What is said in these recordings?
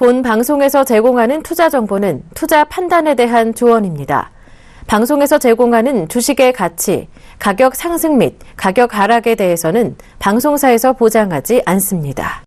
본 방송에서 제공하는 투자 정보는 투자 판단에 대한 조언입니다. 방송에서 제공하는 주식의 가치, 가격 상승 및 가격 하락에 대해서는 방송사에서 보장하지 않습니다.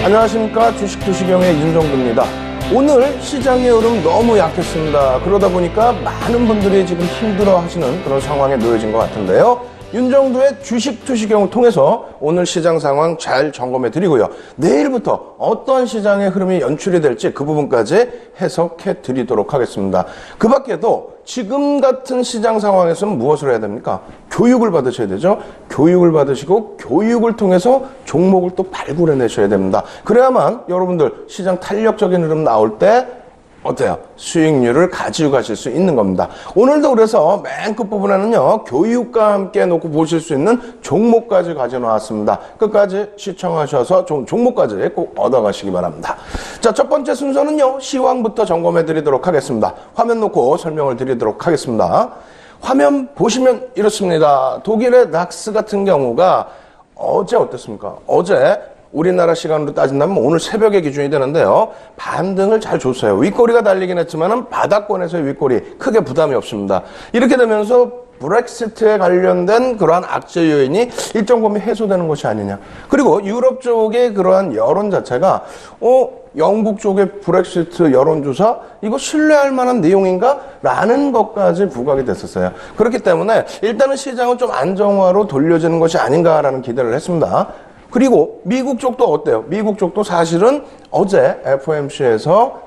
안녕하십니까. 주식투시경의 윤정두입니다. 오늘 시장의 흐름 너무 약했습니다. 그러다 보니까 많은 분들이 지금 힘들어 하시는 그런 상황에 놓여진 것 같은데요. 윤정두의 주식투시경을 통해서 오늘 시장 상황 잘 점검해 드리고요. 내일부터 어떤 시장의 흐름이 연출이 될지 그 부분까지 해석해 드리도록 하겠습니다. 그 밖에도 지금 같은 시장 상황에서는 무엇을 해야 됩니까? 교육을 받으셔야 되죠. 교육을 받으시고 교육을 통해서 종목을 또 발굴해 내셔야 됩니다. 그래야만 여러분들 시장 탄력적인 흐름 나올 때 어때요? 수익률을 가지고 가실 수 있는 겁니다. 오늘도 그래서 맨 끝부분에는요, 교육과 함께 놓고 보실 수 있는 종목까지 가져놓았습니다. 끝까지 시청하셔서 종목까지 꼭 얻어가시기 바랍니다. 자, 첫 번째 순서는요, 시황부터 점검해 드리도록 하겠습니다. 화면 놓고 설명을 드리도록 하겠습니다. 화면 보시면 이렇습니다. 독일의 락스 같은 경우가 어제 어땠습니까? 어제 우리나라 시간으로 따진다면 오늘 새벽에 기준이 되는데요. 반등을 잘 줬어요. 윗꼬리가 달리긴 했지만은 바닥권에서의 윗꼬리 크게 부담이 없습니다. 이렇게 되면서 브렉시트에 관련된 그러한 악재 요인이 일정 범위 해소되는 것이 아니냐. 그리고 유럽 쪽의 그러한 여론 자체가 영국 쪽의 브렉시트 여론조사 이거 신뢰할 만한 내용인가? 라는 것까지 부각이 됐었어요. 그렇기 때문에 일단은 시장은 좀 안정화로 돌려지는 것이 아닌가라는 기대를 했습니다. 그리고 미국 쪽도 어때요? 미국 쪽도 사실은 어제 FOMC에서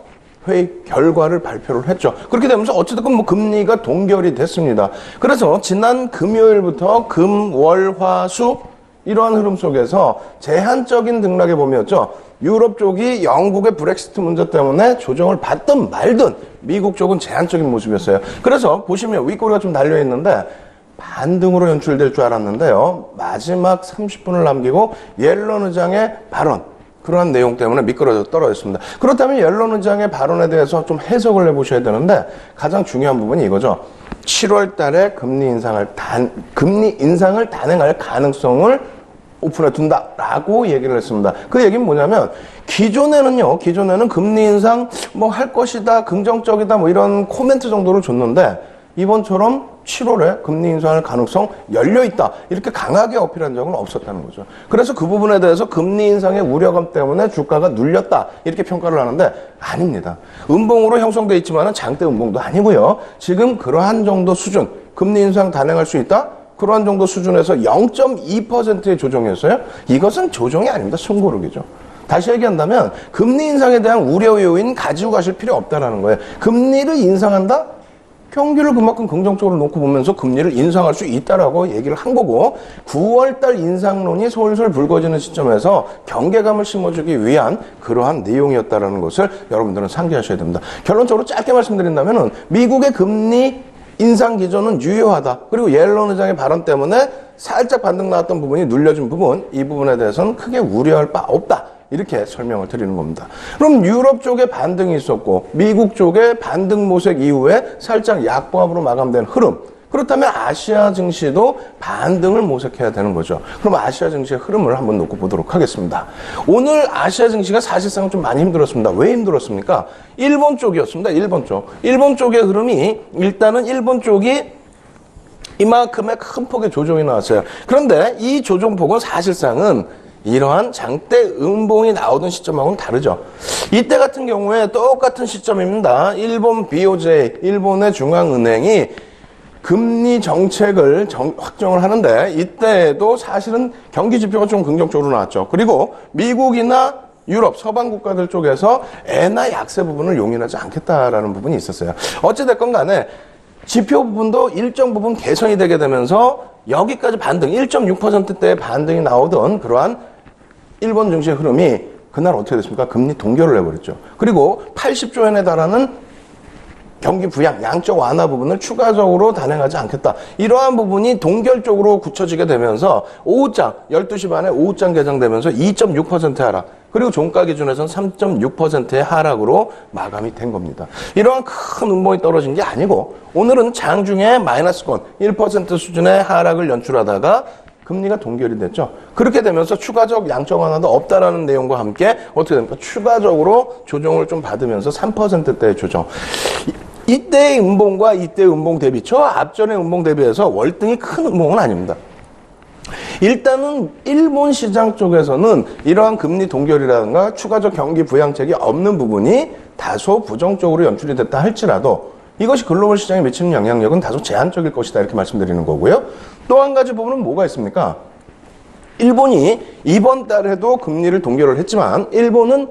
회의 결과를 발표를 했죠. 그렇게 되면서 어찌됐건 금리가 동결이 됐습니다. 그래서 지난 금요일부터 금, 월, 화, 수 이러한 흐름 속에서 제한적인 등락의 봄이었죠. 유럽 쪽이 영국의 브렉시트 문제 때문에 조정을 받든 말든 미국 쪽은 제한적인 모습이었어요. 그래서 보시면 윗꼬리가 좀 달려있는데 반등으로 연출될 줄 알았는데요. 마지막 30분을 남기고 옐런 의장의 발언, 그러한 내용 때문에 미끄러져 떨어졌습니다. 그렇다면 옐런 의장의 발언에 대해서 좀 해석을 해보셔야 되는데 가장 중요한 부분이 이거죠. 7월 달에 금리 인상을 단행할 가능성을 오픈해 둔다라고 얘기를 했습니다. 그 얘기는 뭐냐면 기존에는 금리 인상 할 것이다, 긍정적이다 이런 코멘트 정도를 줬는데 이번처럼 7월에 금리 인상할 가능성 열려있다 이렇게 강하게 어필한 적은 없었다는 거죠. 그래서 그 부분에 대해서 금리 인상의 우려감 때문에 주가가 눌렸다 이렇게 평가를 하는데 아닙니다. 음봉으로 형성되어 있지만 장대 음봉도 아니고요. 지금 그러한 정도 수준 금리 인상 단행할 수 있다? 그러한 정도 수준에서 0.2%의 조정이었어요. 이것은 조정이 아닙니다. 숨고르기죠. 다시 얘기한다면 금리 인상에 대한 우려 요인 가지고 가실 필요 없다라는 거예요. 금리를 인상한다? 경기를 그만큼 긍정적으로 놓고 보면서 금리를 인상할 수 있다라고 얘기를 한 거고 9월달 인상론이 솔솔 불거지는 시점에서 경계감을 심어주기 위한 그러한 내용이었다라는 것을 여러분들은 상기하셔야 됩니다. 결론적으로 짧게 말씀드린다면은 미국의 금리 인상 기조는 유효하다. 그리고 옐런 의장의 발언 때문에 살짝 반등 나왔던 부분이 눌려진 부분, 이 부분에 대해서는 크게 우려할 바 없다. 이렇게 설명을 드리는 겁니다. 그럼 유럽 쪽에 반등이 있었고 미국 쪽에 반등 모색 이후에 살짝 약보합으로 마감된 흐름. 그렇다면 아시아 증시도 반등을 모색해야 되는 거죠. 그럼 아시아 증시의 흐름을 한번 놓고 보도록 하겠습니다. 오늘 아시아 증시가 사실상 좀 많이 힘들었습니다. 왜 힘들었습니까? 일본 쪽이었습니다. 일본 쪽. 일본 쪽의 흐름이 일단은 일본 쪽이 이만큼의 큰 폭의 조정이 나왔어요. 그런데 이 조정폭은 사실상은 이러한 장대 음봉이 나오던 시점하고는 다르죠. 이때 같은 경우에 똑같은 시점입니다. 일본 BOJ, 일본의 중앙은행이 금리 정책을 확정을 하는데 이때에도 사실은 경기 지표가 좀 긍정적으로 나왔죠. 그리고 미국이나 유럽, 서방 국가들 쪽에서 엔화 약세 부분을 용인하지 않겠다라는 부분이 있었어요. 어찌됐건 간에 지표 부분도 일정 부분 개선이 되게 되면서 여기까지 반등, 1.6%대의 반등이 나오던 그러한 일본 증시의 흐름이 그날 어떻게 됐습니까? 금리 동결을 해버렸죠. 그리고 80조 엔에 달하는 경기 부양, 양적 완화 부분을 추가적으로 단행하지 않겠다. 이러한 부분이 동결적으로 굳혀지게 되면서 오후장, 12시 반에 오후장 개장되면서 2.6% 하락, 그리고 종가 기준에서는 3.6%의 하락으로 마감이 된 겁니다. 이러한 큰 음봉이 떨어진 게 아니고 오늘은 장중에 마이너스권 1% 수준의 하락을 연출하다가 금리가 동결이 됐죠. 그렇게 되면서 추가적 양적 완화도 없다라는 내용과 함께 어떻게 됩니까? 추가적으로 조정을 좀 받으면서 3%대의 조정. 이때의 음봉과 이때의 음봉 대비, 저 앞전의 음봉 대비해서 월등히 큰 음봉은 아닙니다. 일단은 일본 시장 쪽에서는 이러한 금리 동결이라든가 추가적 경기 부양책이 없는 부분이 다소 부정적으로 연출이 됐다 할지라도 이것이 글로벌 시장에 미치는 영향력은 다소 제한적일 것이다 이렇게 말씀드리는 거고요. 또 한 가지 부분은 뭐가 있습니까? 일본이 이번 달에도 금리를 동결을 했지만 일본은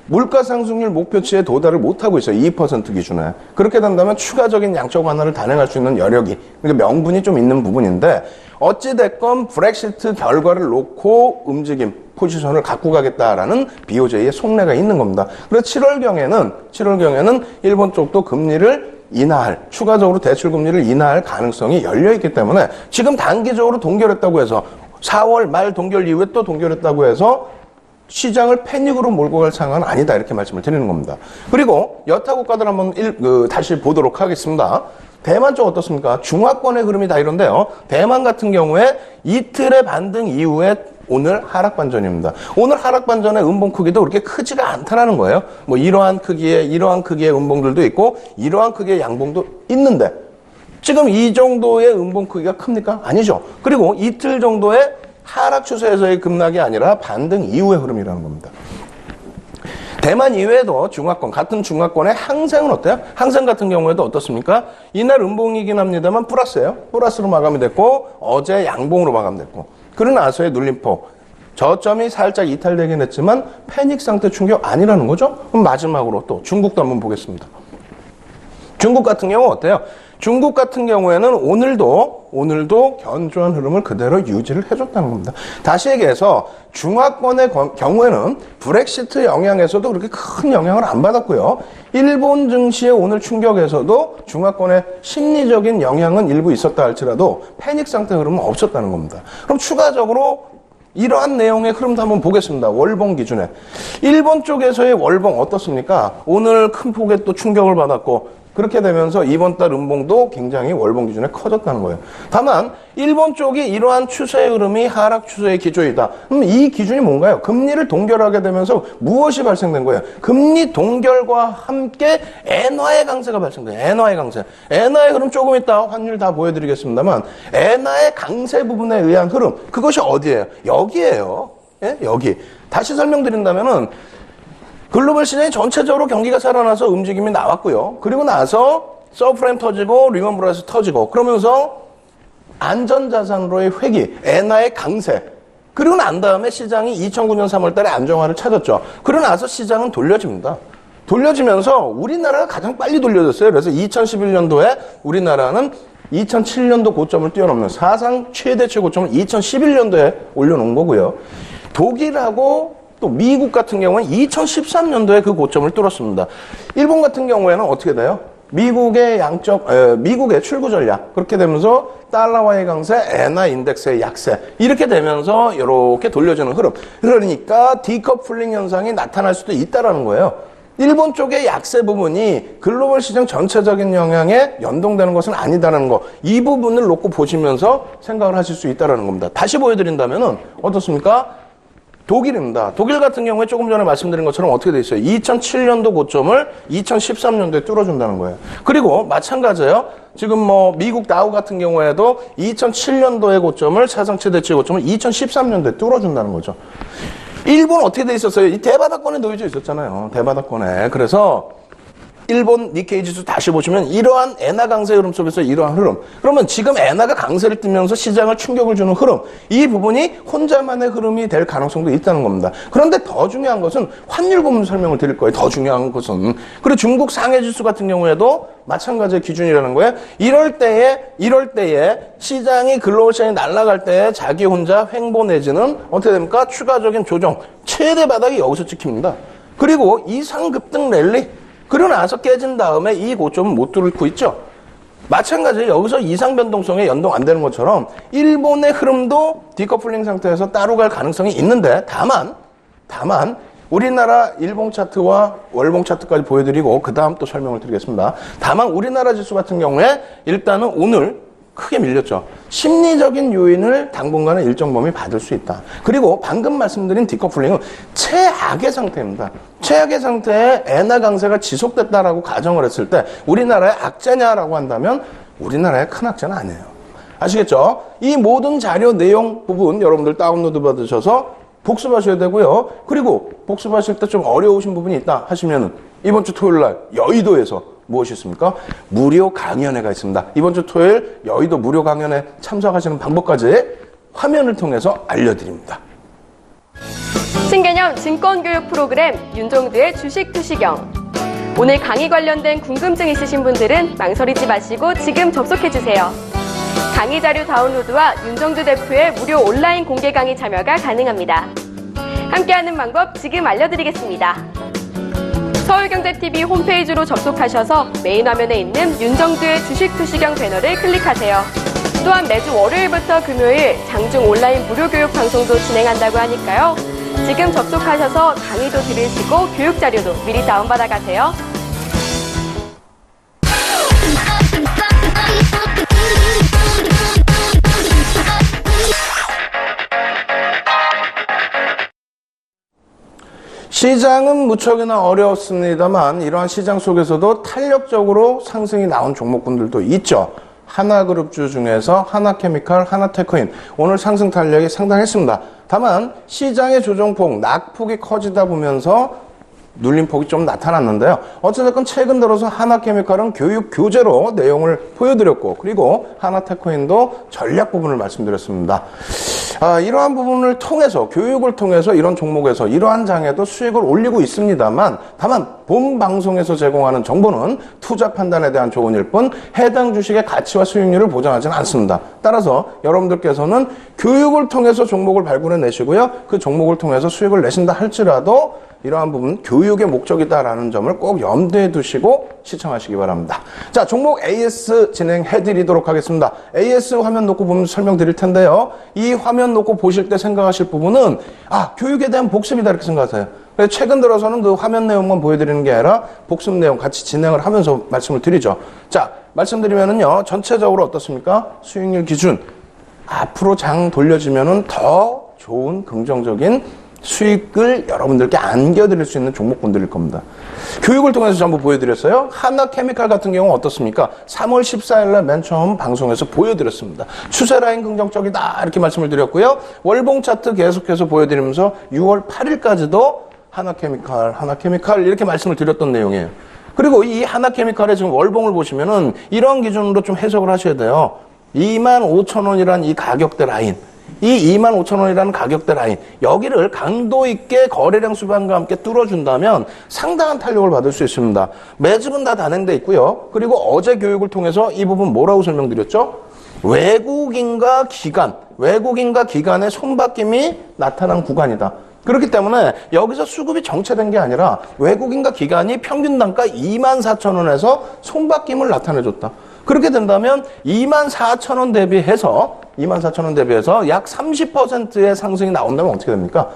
물가 상승률 목표치에 도달을 못하고 있어요. 2% 기준에. 그렇게 된다면 추가적인 양적 완화를 단행할 수 있는 여력이, 그러니까 명분이 좀 있는 부분인데 어찌됐건 브렉시트 결과를 놓고 움직임, 포지션을 갖고 가겠다라는 BOJ의 속내가 있는 겁니다. 그래서 7월경에는 일본 쪽도 금리를 인하할, 추가적으로 대출 금리를 인하할 가능성이 열려있기 때문에 지금 단기적으로 동결했다고 해서 4월 말 동결 이후에 또 동결했다고 해서 시장을 패닉으로 몰고 갈 상황은 아니다 이렇게 말씀을 드리는 겁니다. 그리고 여타 국가들 한번 다시 보도록 하겠습니다. 대만 쪽 어떻습니까? 중화권의 흐름이 다 이런데요. 대만 같은 경우에 이틀의 반등 이후에 오늘 하락 반전입니다. 오늘 하락 반전의 음봉 크기도 그렇게 크지가 않다라는 거예요. 뭐 이러한 크기의 음봉들도 있고 이러한 크기의 양봉도 있는데 지금 이 정도의 음봉 크기가 큽니까? 아니죠. 그리고 이틀 정도의 하락 추세에서의 급락이 아니라 반등 이후의 흐름이라는 겁니다. 대만 이외에도 중화권, 같은 중화권의 항생은 어때요? 항생 같은 경우에도 어떻습니까? 이날 음봉이긴 합니다만 플러스예요. 플러스로 마감이 됐고 어제 양봉으로 마감됐고 그러나 나서의 눌림폭, 저점이 살짝 이탈되긴 했지만 패닉 상태 충격 아니라는 거죠? 그럼 마지막으로 또 중국도 한번 보겠습니다. 중국 같은 경우 어때요? 중국 같은 경우에는 오늘도 견조한 흐름을 그대로 유지를 해줬다는 겁니다. 다시 얘기해서 중화권의 경우에는 브렉시트 영향에서도 그렇게 큰 영향을 안 받았고요. 일본 증시의 오늘 충격에서도 중화권의 심리적인 영향은 일부 있었다 할지라도 패닉 상태 흐름은 없었다는 겁니다. 그럼 추가적으로 이러한 내용의 흐름도 한번 보겠습니다. 월봉 기준에. 일본 쪽에서의 월봉 어떻습니까? 오늘 큰 폭의 또 충격을 받았고 그렇게 되면서 이번 달 음봉도 굉장히 월봉 기준에 커졌다는 거예요. 다만 일본 쪽이 이러한 추세의 흐름이 하락 추세의 기조이다. 그럼 이 기준이 뭔가요? 금리를 동결하게 되면서 무엇이 발생된 거예요? 금리 동결과 함께 엔화의 강세가 발생돼요. 엔화의 강세. 엔화의 흐름 조금 이따 환율 다 보여드리겠습니다만 엔화의 강세 부분에 의한 흐름 그것이 어디예요? 여기예요. 예? 여기. 다시 설명드린다면은 글로벌 시장이 전체적으로 경기가 살아나서 움직임이 나왔고요. 그리고 나서 서프라임 터지고 리먼 브라더스 터지고 그러면서 안전자산으로의 회귀, 엔화의 강세 그리고 난 다음에 시장이 2009년 3월 달에 안정화를 찾았죠. 그러고 나서 시장은 돌려집니다. 돌려지면서 우리나라가 가장 빨리 돌려졌어요. 그래서 2011년도에 우리나라는 2007년도 고점을 뛰어넘는 사상 최대치 고점을 2011년도에 올려놓은 거고요. 독일하고 또 미국 같은 경우는 2013년도에 그 고점을 뚫었습니다. 일본 같은 경우에는 어떻게 돼요? 미국의 출구 전략. 그렇게 되면서 달러와의 강세, 엔화 인덱스의 약세. 이렇게 되면서 이렇게 돌려주는 흐름. 그러니까 디커플링 현상이 나타날 수도 있다라는 거예요. 일본 쪽의 약세 부분이 글로벌 시장 전체적인 영향에 연동되는 것은 아니다라는 거. 이 부분을 놓고 보시면서 생각을 하실 수 있다라는 겁니다. 다시 보여드린다면은 어떻습니까? 독일입니다. 독일 같은 경우에 조금 전에 말씀드린 것처럼 어떻게 돼 있어요? 2007년도 고점을 2013년도에 뚫어준다는 거예요. 그리고 마찬가지예요. 지금 미국 다우 같은 경우에도 2007년도의 고점을 사상 최대치 고점을 2013년도에 뚫어준다는 거죠. 일본 어떻게 돼 있었어요? 이 대바닥권에 놓여져 있었잖아요. 대바닥권에. 그래서 일본 니케이 지수 다시 보시면 이러한 엔화 강세 흐름 속에서 이러한 흐름. 그러면 지금 엔화가 강세를 띠면서 시장을 충격을 주는 흐름. 이 부분이 혼자만의 흐름이 될 가능성도 있다는 겁니다. 그런데 더 중요한 것은 환율 부분 설명을 드릴 거예요. 더 중요한 것은. 그리고 중국 상해 지수 같은 경우에도 마찬가지의 기준이라는 거예요. 이럴 때에 시장이 글로벌 시장이 날아갈 때 자기 혼자 횡보 내지는 어떻게 됩니까? 추가적인 조정. 최대 바닥이 여기서 찍힙니다. 그리고 이상 급등 랠리. 그러고 나서 깨진 다음에 이 고점은 못 뚫고 있죠. 마찬가지로 여기서 이상 변동성에 연동 안 되는 것처럼 일본의 흐름도 디커플링 상태에서 따로 갈 가능성이 있는데 다만 우리나라 일봉 차트와 월봉 차트까지 보여드리고 그 다음 또 설명을 드리겠습니다. 다만 우리나라 지수 같은 경우에 일단은 오늘 크게 밀렸죠. 심리적인 요인을 당분간은 일정 범위 받을 수 있다. 그리고 방금 말씀드린 디커플링은 최악의 상태입니다. 최악의 상태에 엔화 강세가 지속됐다라고 가정을 했을 때 우리나라의 악재냐라고 한다면 우리나라의 큰 악재는 아니에요. 아시겠죠? 이 모든 자료 내용 부분 여러분들 다운로드 받으셔서 복습하셔야 되고요. 그리고 복습하실 때 좀 어려우신 부분이 있다 하시면은 이번 주 토요일 날 여의도에서 무엇이 있습니까? 무료 강연회가 있습니다. 이번 주 토요일 여의도 무료 강연회 참석하시는 방법까지 화면을 통해서 알려드립니다. 신개념 증권교육 프로그램 윤종두의 주식 투시경. 오늘 강의 관련된 궁금증 있으신 분들은 망설이지 마시고 지금 접속해주세요. 강의 자료 다운로드와 윤종두 대표의 무료 온라인 공개 강의 참여가 가능합니다. 함께하는 방법 지금 알려드리겠습니다. 서울경제TV 홈페이지로 접속하셔서 메인 화면에 있는 윤종두의 주식 투시경 배너를 클릭하세요. 또한 매주 월요일부터 금요일 장중 온라인 무료 교육 방송도 진행한다고 하니까요. 지금 접속하셔서 강의도 들으시고 교육 자료도 미리 다운받아 가세요. 시장은 무척이나 어려웠습니다만 이러한 시장 속에서도 탄력적으로 상승이 나온 종목군들도 있죠. 하나그룹주 중에서 하나케미칼, 하나테크인 오늘 상승 탄력이 상당했습니다. 다만 시장의 조정폭, 낙폭이 커지다 보면서 눌림폭이 좀 나타났는데요. 어찌됐건 최근 들어서 하나케미칼은 교육 교재로 내용을 보여드렸고 그리고 하나테크인도 전략 부분을 말씀드렸습니다. 이러한 부분을 통해서 교육을 통해서 이런 종목에서 이러한 장에도 수익을 올리고 있습니다만 다만 본 방송에서 제공하는 정보는 투자 판단에 대한 조언일 뿐 해당 주식의 가치와 수익률을 보장하지는 않습니다. 따라서 여러분들께서는 교육을 통해서 종목을 발굴해 내시고요. 그 종목을 통해서 수익을 내신다 할지라도 이러한 부분 교육의 목적이다라는 점을 꼭 염두에 두시고 시청하시기 바랍니다. 자, 종목 AS 진행해 드리도록 하겠습니다. AS 화면 놓고 보면 설명드릴 텐데요. 이 화면 놓고 보실 때 생각하실 부분은 교육에 대한 복습이다 이렇게 생각하세요. 최근 들어서는 그 화면 내용만 보여드리는 게 아니라 복습 내용 같이 진행을 하면서 말씀을 드리죠. 자, 말씀드리면은요. 전체적으로 어떻습니까? 수익률 기준 앞으로 장 돌려지면은 더 좋은 긍정적인 수익을 여러분들께 안겨드릴 수 있는 종목군들일 겁니다. 교육을 통해서 전부 보여드렸어요. 하나케미칼 같은 경우는 어떻습니까? 3월 14일 날 맨 처음 방송에서 보여드렸습니다. 추세 라인 긍정적이다 이렇게 말씀을 드렸고요. 월봉 차트 계속해서 보여드리면서 6월 8일까지도 하나케미칼 이렇게 말씀을 드렸던 내용이에요. 그리고 이 하나케미칼의 지금 월봉을 보시면은 이런 기준으로 좀 해석을 하셔야 돼요. 25,000원이란 이 가격대 라인. 이 25,000원이라는 가격대 라인 여기를 강도 있게 거래량 수반과 함께 뚫어준다면 상당한 탄력을 받을 수 있습니다. 매집은 다 단행돼 있고요. 그리고 어제 교육을 통해서 이 부분 뭐라고 설명드렸죠? 외국인과 기관의 손바뀜이 나타난 구간이다. 그렇기 때문에 여기서 수급이 정체된 게 아니라 외국인과 기관이 평균 단가 24,000원에서 손바뀜을 나타내줬다. 그렇게 된다면 24,000원 대비해서 약 30%의 상승이 나온다면 어떻게 됩니까?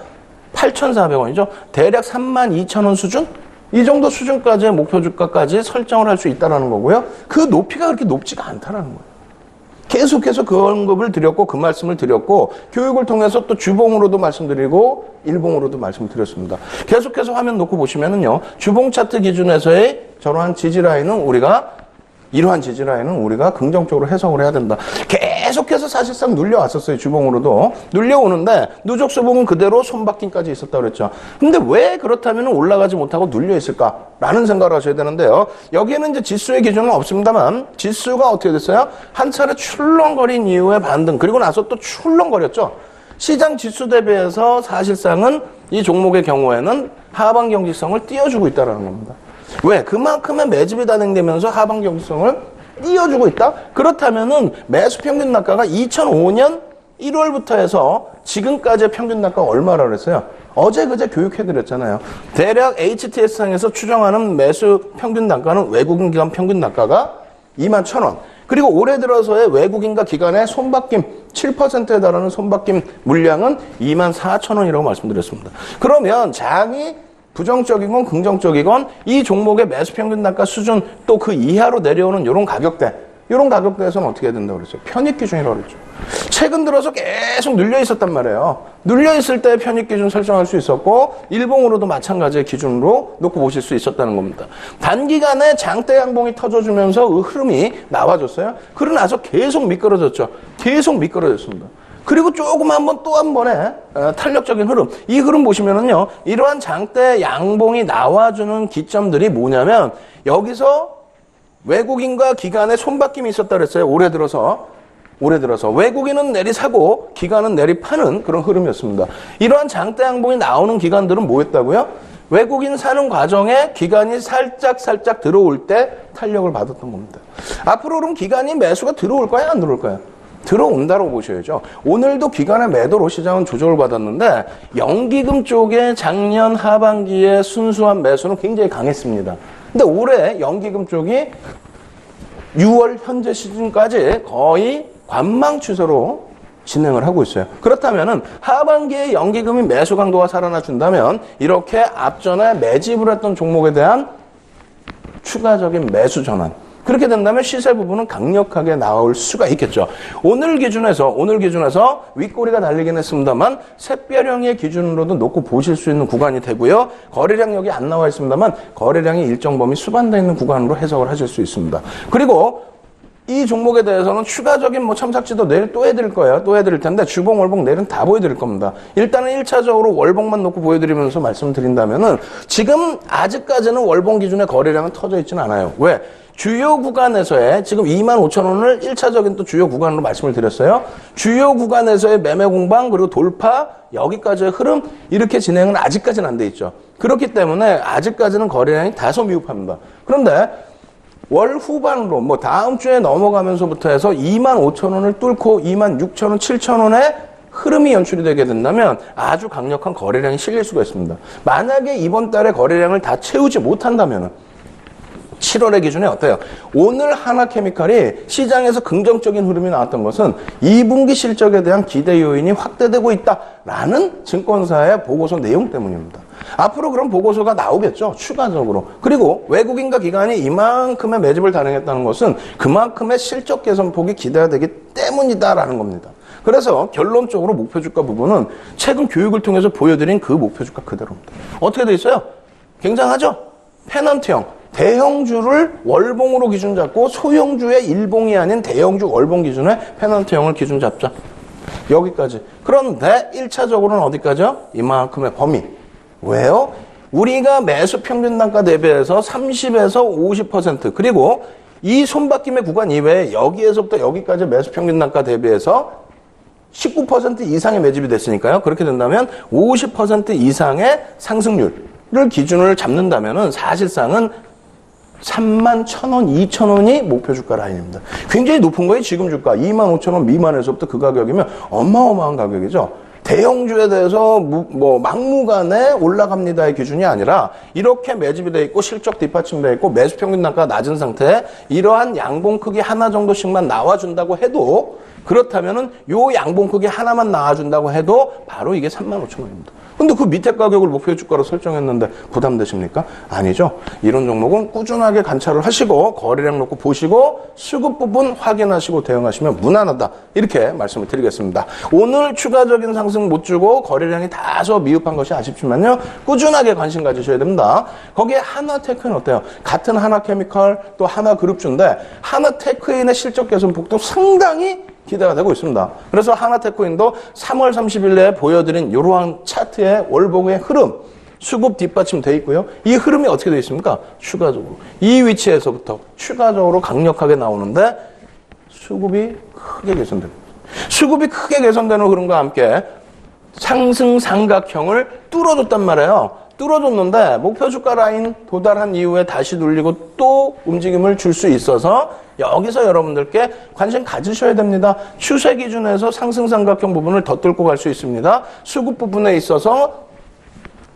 8,400원이죠. 대략 32,000원 수준? 이 정도 수준까지의 목표 주가까지 설정을 할 수 있다는 거고요. 그 높이가 그렇게 높지가 않다는 거예요. 계속해서 그 언급을 드렸고 그 말씀을 드렸고 교육을 통해서 또 주봉으로도 말씀드리고 일봉으로도 말씀드렸습니다. 계속해서 화면 놓고 보시면은요. 주봉 차트 기준에서의 저러한 이러한 지지라인은 우리가 긍정적으로 해석을 해야 된다. 계속해서 사실상 눌려왔었어요. 주봉으로도. 눌려오는데 누적 수봉은 그대로 손바뀜까지 있었다고 그랬죠. 근데 왜 그렇다면 올라가지 못하고 눌려있을까라는 생각을 하셔야 되는데요. 여기에는 이제 지수의 기준은 없습니다만 지수가 어떻게 됐어요? 한 차례 출렁거린 이후에 반등 그리고 나서 또 출렁거렸죠. 시장 지수 대비해서 사실상은 이 종목의 경우에는 하방 경직성을 띄워주고 있다는 겁니다. 왜? 그만큼의 매집이 단행되면서 하방 경직성을 띄워주고 있다? 그렇다면은 매수 평균 낙가가 2005년 1월부터 해서 지금까지의 평균 단가가 얼마라고 그랬어요? 어제 그제 교육해드렸잖아요. 대략 HTS상에서 추정하는 매수 평균 단가는 외국인 기관 평균 단가가 21,000원. 그리고 올해 들어서의 외국인과 기관의 손바뀜 7%에 달하는 손바뀜 물량은 24,000원이라고 말씀드렸습니다. 그러면 장이 부정적이건 긍정적이건 이 종목의 매수 평균 단가 수준 또 그 이하로 내려오는 이런 가격대, 이런 가격대에서는 어떻게 해야 된다고 그랬어요? 편입 기준이라고 그랬죠. 최근 들어서 계속 눌려 있었단 말이에요. 눌려 있을 때 편입 기준 설정할 수 있었고 일봉으로도 마찬가지의 기준으로 놓고 보실 수 있었다는 겁니다. 단기간에 장대 양봉이 터져주면서 그 흐름이 나와줬어요. 그러고 나서 계속 미끄러졌죠. 계속 미끄러졌습니다. 그리고 조금 한번 또 한 번에 탄력적인 흐름. 이 흐름 보시면은요, 이러한 장대 양봉이 나와주는 기점들이 뭐냐면 여기서 외국인과 기관의 손바뀜이 있었다 그랬어요. 올해 들어서 외국인은 내리사고 기관은 내리파는 그런 흐름이었습니다. 이러한 장대 양봉이 나오는 기관들은 뭐였다고요? 외국인 사는 과정에 기관이 살짝 들어올 때 탄력을 받았던 겁니다. 앞으로 그럼 기관이 매수가 들어올까요? 안 들어올까요? 들어온다고 보셔야죠. 오늘도 기관의 매도로 시장은 조정을 받았는데 연기금 쪽에 작년 하반기에 순수한 매수는 굉장히 강했습니다. 근데 올해 연기금 쪽이 6월 현재 시즌까지 거의 관망 추세로 진행을 하고 있어요. 그렇다면은 하반기에 연기금이 매수 강도가 살아나 준다면 이렇게 앞전에 매집을 했던 종목에 대한 추가적인 매수 전환. 그렇게 된다면 시세 부분은 강력하게 나올 수가 있겠죠. 오늘 기준에서 윗꼬리가 달리긴 했습니다만 샛별형의 기준으로도 놓고 보실 수 있는 구간이 되고요. 거래량 여기 안 나와 있습니다만 거래량이 일정 범위 수반되어 있는 구간으로 해석을 하실 수 있습니다. 그리고 이 종목에 대해서는 추가적인 참삭지도 내일 또 해드릴 거예요. 또 해드릴 텐데 주봉, 월봉 내일은 다 보여드릴 겁니다. 일단은 1차적으로 월봉만 놓고 보여드리면서 말씀드린다면은 지금 아직까지는 월봉 기준의 거래량은 터져 있지는 않아요. 왜? 주요 구간에서의 지금 25,000원을 1차적인 또 주요 구간으로 말씀을 드렸어요. 주요 구간에서의 매매 공방 그리고 돌파 여기까지의 흐름 이렇게 진행은 아직까지는 안 돼 있죠. 그렇기 때문에 아직까지는 거래량이 다소 미흡합니다. 그런데 월 후반으로 다음 주에 넘어가면서부터 해서 25,000원을 뚫고 26,000원, 7,000원에 흐름이 연출이 되게 된다면 아주 강력한 거래량이 실릴 수가 있습니다. 만약에 이번 달에 거래량을 다 채우지 못한다면은 7월의 기준에 어때요? 오늘 하나케미칼이 시장에서 긍정적인 흐름이 나왔던 것은 2분기 실적에 대한 기대 요인이 확대되고 있다라는 증권사의 보고서 내용 때문입니다. 앞으로 그런 보고서가 나오겠죠. 추가적으로. 그리고 외국인과 기관이 이만큼의 매집을 단행했다는 것은 그만큼의 실적 개선폭이 기대가 되기 때문이다라는 겁니다. 그래서 결론적으로 목표주가 부분은 최근 교육을 통해서 보여드린 그 목표주가 그대로입니다. 어떻게 돼 있어요? 굉장하죠? 페넌트형. 대형주를 월봉으로 기준 잡고 소형주의 일봉이 아닌 대형주 월봉 기준에 페넌트형을 기준 잡자. 여기까지. 그런데 1차적으로는 어디까지요? 이만큼의 범위. 왜요? 우리가 매수 평균 단가 대비해서 30에서 50% 그리고 이 손바뀜의 구간 이외에 여기에서부터 여기까지 매수 평균 단가 대비해서 19% 이상의 매집이 됐으니까요. 그렇게 된다면 50% 이상의 상승률을 기준을 잡는다면은 사실상은 31,000원, 2,000원이 목표 주가 라인입니다. 굉장히 높은 거예요. 지금 주가 25,000원 미만에서부터 그 가격이면 어마어마한 가격이죠. 대형주에 대해서 막무가내 올라갑니다의 기준이 아니라 이렇게 매집이 돼 있고 실적 뒷받침돼 있고 매수 평균 단가가 낮은 상태에 이러한 양봉 크기 하나 정도씩만 나와준다고 해도 그렇다면은 요 양봉 크기 하나만 나와준다고 해도 바로 이게 35,000원입니다. 근데 그 밑에 가격을 목표 주가로 설정했는데 부담되십니까? 아니죠. 이런 종목은 꾸준하게 관찰을 하시고 거래량 놓고 보시고 수급 부분 확인하시고 대응하시면 무난하다. 이렇게 말씀을 드리겠습니다. 오늘 추가적인 상승 못 주고 거래량이 다소 미흡한 것이 아쉽지만요. 꾸준하게 관심 가지셔야 됩니다. 거기에 하나테크는 어때요? 같은 하나케미칼 또 하나그룹주인데 하나테크인의 실적 개선폭도 상당히 기대가 되고 있습니다. 그래서 하나테크인도 3월 30일 내에 보여드린 이러한 차트의 월봉의 흐름 수급 뒷받침되어 있고요. 이 흐름이 어떻게 되어 있습니까? 추가적으로 이 위치에서부터 추가적으로 강력하게 나오는데 수급이 크게 개선됩니다. 수급이 크게 개선되는 흐름과 함께 상승 삼각형을 뚫어줬단 말이에요. 뚫어줬는데 목표 주가 라인 도달한 이후에 다시 눌리고 또 움직임을 줄 수 있어서 여기서 여러분들께 관심 가지셔야 됩니다. 추세 기준에서 상승삼각형 부분을 더 뚫고 갈 수 있습니다. 수급 부분에 있어서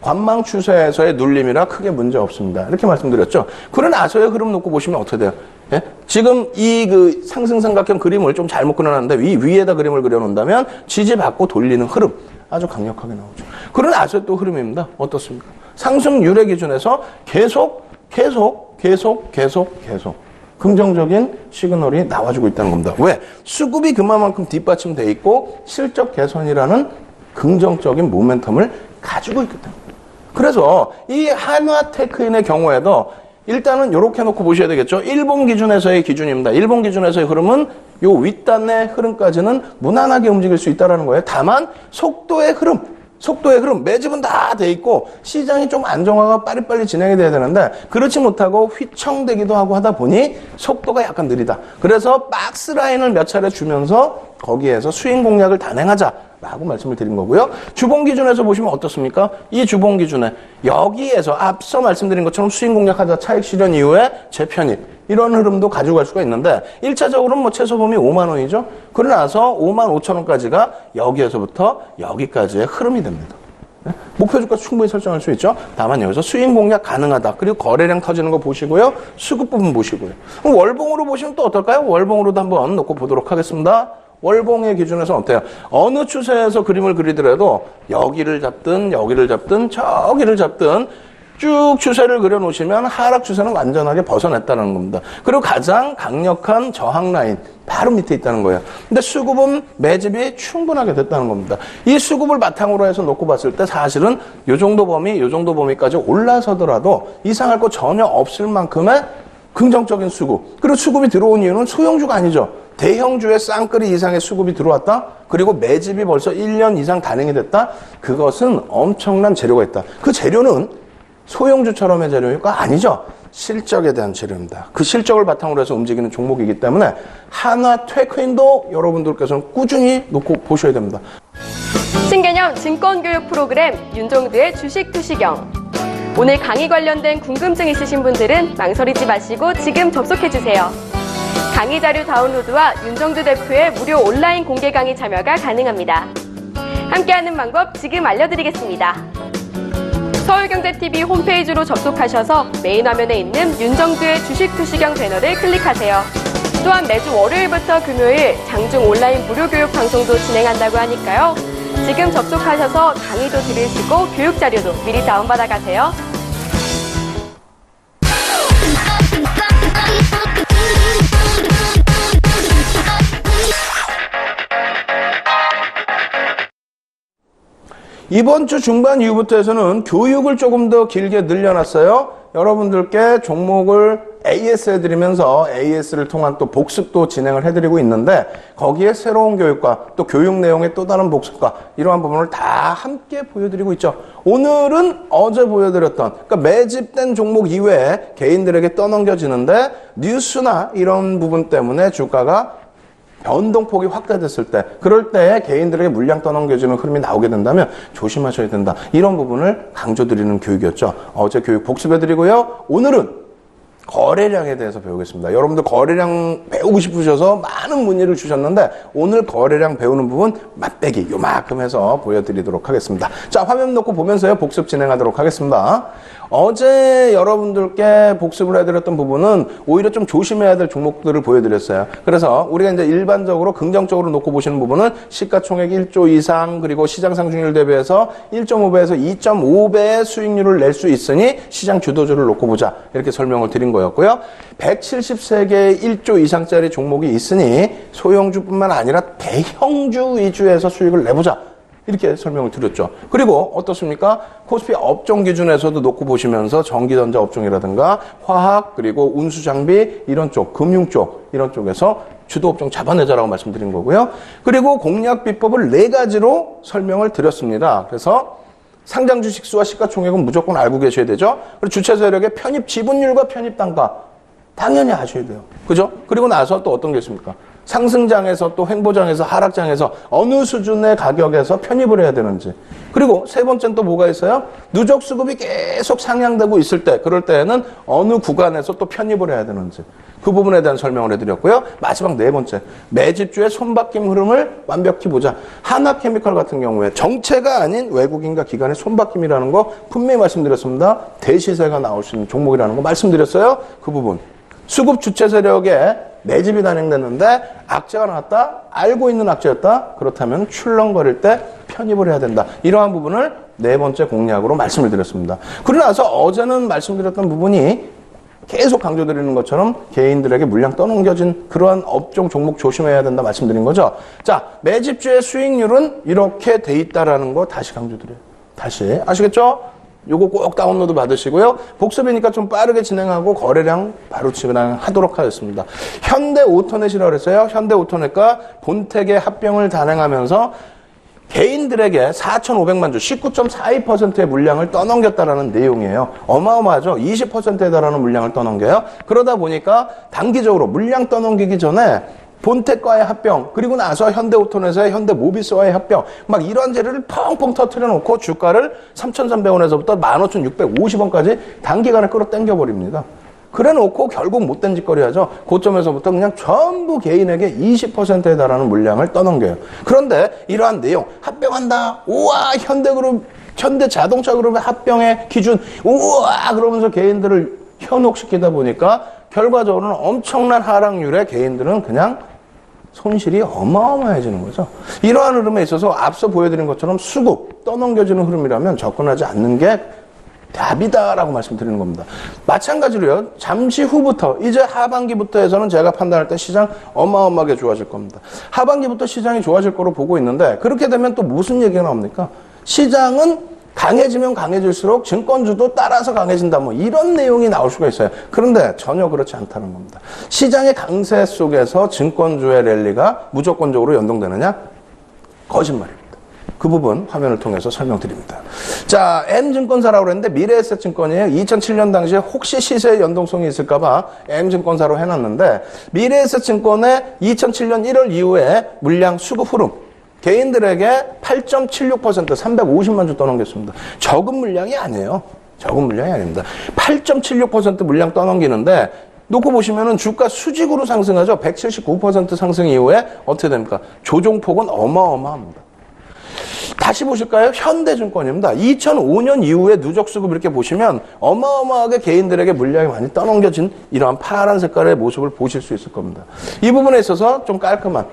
관망 추세에서의 눌림이라 크게 문제 없습니다. 이렇게 말씀드렸죠. 그러나서의 흐름 놓고 보시면 어떻게 돼요? 예? 지금 이 그 상승삼각형 그림을 좀 잘못 그려놨는데 위에다 그림을 그려놓는다면 지지받고 돌리는 흐름 아주 강력하게 나오죠. 그러나서의 또 흐름입니다. 어떻습니까? 상승률의 기준에서 계속 긍정적인 시그널이 나와주고 있다는 겁니다. 왜? 수급이 그만큼 뒷받침돼 있고 실적 개선이라는 긍정적인 모멘텀을 가지고 있기 때문에. 그래서 이 한화테크인의 경우에도 일단은 이렇게 놓고 보셔야 되겠죠. 일본 기준에서의 기준입니다. 일본 기준에서의 흐름은 요 윗단의 흐름까지는 무난하게 움직일 수 있다는 거예요. 다만 속도의 흐름, 매집은 다 돼 있고 시장이 좀 안정화가 빨리빨리 진행이 돼야 되는데 그렇지 못하고 휘청대기도 하고 하다 보니 속도가 약간 느리다. 그래서 박스 라인을 몇 차례 주면서 거기에서 수익 공략을 단행하자라고 말씀을 드린 거고요. 주봉 기준에서 보시면 어떻습니까? 이 주봉 기준에 여기에서 앞서 말씀드린 것처럼 수익 공략하자 차익 실현 이후에 재편입 이런 흐름도 가지고 갈 수가 있는데 1차적으로는 뭐 최소 범위 5만 원이죠. 그러나서 5만 5천 원까지가 여기에서부터 여기까지의 흐름이 됩니다. 목표 주가 충분히 설정할 수 있죠. 다만 여기서 수익 공략 가능하다. 그리고 거래량 터지는 거 보시고요. 수급 부분 보시고요. 그럼 월봉으로 보시면 또 어떨까요? 월봉으로도 한번 놓고 보도록 하겠습니다. 월봉의 기준에서는 어때요? 어느 추세에서 그림을 그리더라도 여기를 잡든 저기를 잡든 쭉 추세를 그려놓으시면 하락 추세는 완전하게 벗어냈다는 겁니다. 그리고 가장 강력한 저항 라인 바로 밑에 있다는 거예요. 근데 수급은 매집이 충분하게 됐다는 겁니다. 이 수급을 바탕으로 해서 놓고 봤을 때 사실은 요 정도 범위까지 올라서더라도 이상할 거 전혀 없을 만큼의 긍정적인 수급. 그리고 수급이 들어온 이유는 소형주가 아니죠. 대형주의 쌍끌이 이상의 수급이 들어왔다. 그리고 매집이 벌써 1년 이상 단행이 됐다. 그것은 엄청난 재료가 있다. 그 재료는 소형주처럼의 재료가 아니죠. 실적에 대한 재료입니다. 그 실적을 바탕으로 해서 움직이는 종목이기 때문에 한화테크인도 여러분들께서는 꾸준히 놓고 보셔야 됩니다. 신개념 증권교육 프로그램 윤종두의 주식투시경. 오늘 강의 관련된 궁금증 있으신 분들은 망설이지 마시고 지금 접속해주세요. 강의 자료 다운로드와 윤종두 대표의 무료 온라인 공개 강의 참여가 가능합니다. 함께하는 방법 지금 알려드리겠습니다. 서울경제TV 홈페이지로 접속하셔서 메인 화면에 있는 윤정두의 주식투시경 배너를 클릭하세요. 또한 매주 월요일부터 금요일 장중 온라인 무료 교육 방송도 진행한다고 하니까요. 지금 접속하셔서 강의도 들으시고 교육 자료도 미리 다운받아 가세요. 이번 주 중반 이후부터 해서는 교육을 조금 더 길게 늘려놨어요. 여러분들께 종목을 AS 해드리면서 AS를 통한 또 복습도 진행을 해드리고 있는데 거기에 새로운 교육과 또 교육 내용의 또 다른 복습과 이러한 부분을 다 함께 보여드리고 있죠. 오늘은 어제 보여드렸던 그러니까 매집된 종목 이외에 개인들에게 떠넘겨지는데 뉴스나 이런 부분 때문에 주가가 변동폭이 확대됐을 때 그럴 때 개인들에게 물량 떠넘겨지는 흐름이 나오게 된다면 조심하셔야 된다. 이런 부분을 강조드리는 교육이었죠. 어제 교육 복습해드리고요. 오늘은 거래량에 대해서 배우겠습니다. 여러분들 거래량 배우고 싶으셔서 많은 문의를 주셨는데 오늘 거래량 배우는 부분 맛배기 요만큼 해서 보여드리도록 하겠습니다. 자, 화면 놓고 보면서요. 복습 진행하도록 하겠습니다. 어제 여러분들께 복습을 해드렸던 부분은 오히려 좀 조심해야 될 종목들을 보여드렸어요. 그래서 우리가 이제 일반적으로 긍정적으로 놓고 보시는 부분은 시가총액 1조 이상 그리고 시장 상승률 대비해서 1.5배에서 2.5배의 수익률을 낼 수 있으니 시장 주도주를 놓고 보자. 이렇게 설명을 드린 거였고요. 173개의 1조 이상짜리 종목이 있으니 소형주뿐만 아니라 대형주 위주에서 수익을 내보자. 이렇게 설명을 드렸죠. 그리고 어떻습니까? 코스피 업종 기준에서도 놓고 보시면서 전기전자 업종이라든가 화학 그리고 운수장비 이런 쪽, 금융 쪽 이런 쪽에서 주도 업종 잡아내자라고 말씀드린 거고요. 그리고 공략 비법을 4가지로 설명을 드렸습니다. 그래서 상장 주식 수와 시가총액은 무조건 알고 계셔야 되죠. 그리고 주체 세력의 편입 지분율과 편입 단가 당연히 아셔야 돼요. 그죠? 그리고 나서 또 어떤 게 있습니까? 상승장에서 또 횡보장에서 하락장에서 어느 수준의 가격에서 편입을 해야 되는지. 그리고 세 번째는 또 뭐가 있어요? 누적 수급이 계속 상향되고 있을 때, 그럴 때에는 어느 구간에서 또 편입을 해야 되는지. 그 부분에 대한 설명을 해드렸고요. 마지막 네 번째, 매집주의 손바뀜 흐름을 완벽히 보자. 하나케미컬 같은 경우에 정체가 아닌 외국인과 기관의 손바뀜이라는 거 분명히 말씀드렸습니다. 대시세가 나올 수 있는 종목이라는 거 말씀드렸어요. 그 부분. 수급 주체 세력에 매집이 단행됐는데 악재가 나왔다? 알고 있는 악재였다? 그렇다면 출렁거릴 때 편입을 해야 된다. 이러한 부분을 네 번째 공략으로 말씀을 드렸습니다. 그러고 나서 어제는 말씀드렸던 부분이 계속 강조드리는 것처럼 개인들에게 물량 떠넘겨진 그러한 업종 종목 조심해야 된다 말씀드린 거죠. 자, 매집주의 수익률은 이렇게 돼 있다라는 거 다시 강조드려요. 다시. 아시겠죠? 요거 꼭 다운로드 받으시고요. 복습이니까 좀 빠르게 진행하고 거래량 바로 진행하도록 하겠습니다. 현대오토넷이라고 그랬어요. 현대오토넷과 본택의 합병을 단행하면서 개인들에게 4,500만 주, 19.42%의 물량을 떠넘겼다라는 내용이에요. 어마어마하죠? 20%에 달하는 물량을 떠넘겨요. 그러다 보니까 단기적으로 물량 떠넘기기 전에 본택과의 합병, 그리고 나서 현대오토넷의 현대모비스와의 합병, 막 이런 재료를 펑펑 터트려 놓고 주가를 3,300원에서부터 15,650원까지 단기간에 끌어당겨 버립니다. 그래 놓고 결국 못된 짓거리 하죠. 고점에서부터 그냥 전부 개인에게 20%에 달하는 물량을 떠넘겨요. 그런데 이러한 내용, 합병한다. 우와, 현대그룹, 현대자동차그룹의 합병의 기준, 우와, 그러면서 개인들을 현혹시키다 보니까 결과적으로는 엄청난 하락률에 개인들은 그냥 손실이 어마어마해지는 거죠. 이러한 흐름에 있어서 앞서 보여드린 것처럼 수급, 떠넘겨지는 흐름이라면 접근하지 않는 게 답이다라고 말씀드리는 겁니다. 마찬가지로요. 잠시 후부터 이제 하반기부터 해서는 제가 판단할 때 시장 어마어마하게 좋아질 겁니다. 하반기부터 시장이 좋아질 거로 보고 있는데 그렇게 되면 또 무슨 얘기가 나옵니까? 시장은 강해지면 강해질수록 증권주도 따라서 강해진다. 뭐 이런 내용이 나올 수가 있어요. 그런데 전혀 그렇지 않다는 겁니다. 시장의 강세 속에서 증권주의 랠리가 무조건적으로 연동되느냐? 거짓말입니다. 그 부분 화면을 통해서 설명드립니다. 자, M증권사라고 그랬는데 미래에셋증권이에요. 2007년 당시에 혹시 시세에 연동성이 있을까봐 M증권사로 해놨는데 미래에셋증권의 2007년 1월 이후에 물량 수급 흐름 개인들에게 8.76% 350만 주 떠넘겼습니다. 적은 물량이 아니에요. 적은 물량이 아닙니다. 8.76% 물량 떠넘기는데 놓고 보시면은 주가 수직으로 상승하죠. 179% 상승 이후에 어떻게 됩니까? 조종폭은 어마어마합니다. 다시 보실까요? 현대증권입니다. 2005년 이후에 누적수급 이렇게 보시면 어마어마하게 개인들에게 물량이 많이 떠넘겨진 이러한 파란 색깔의 모습을 보실 수 있을 겁니다. 이 부분에 있어서 좀 깔끔한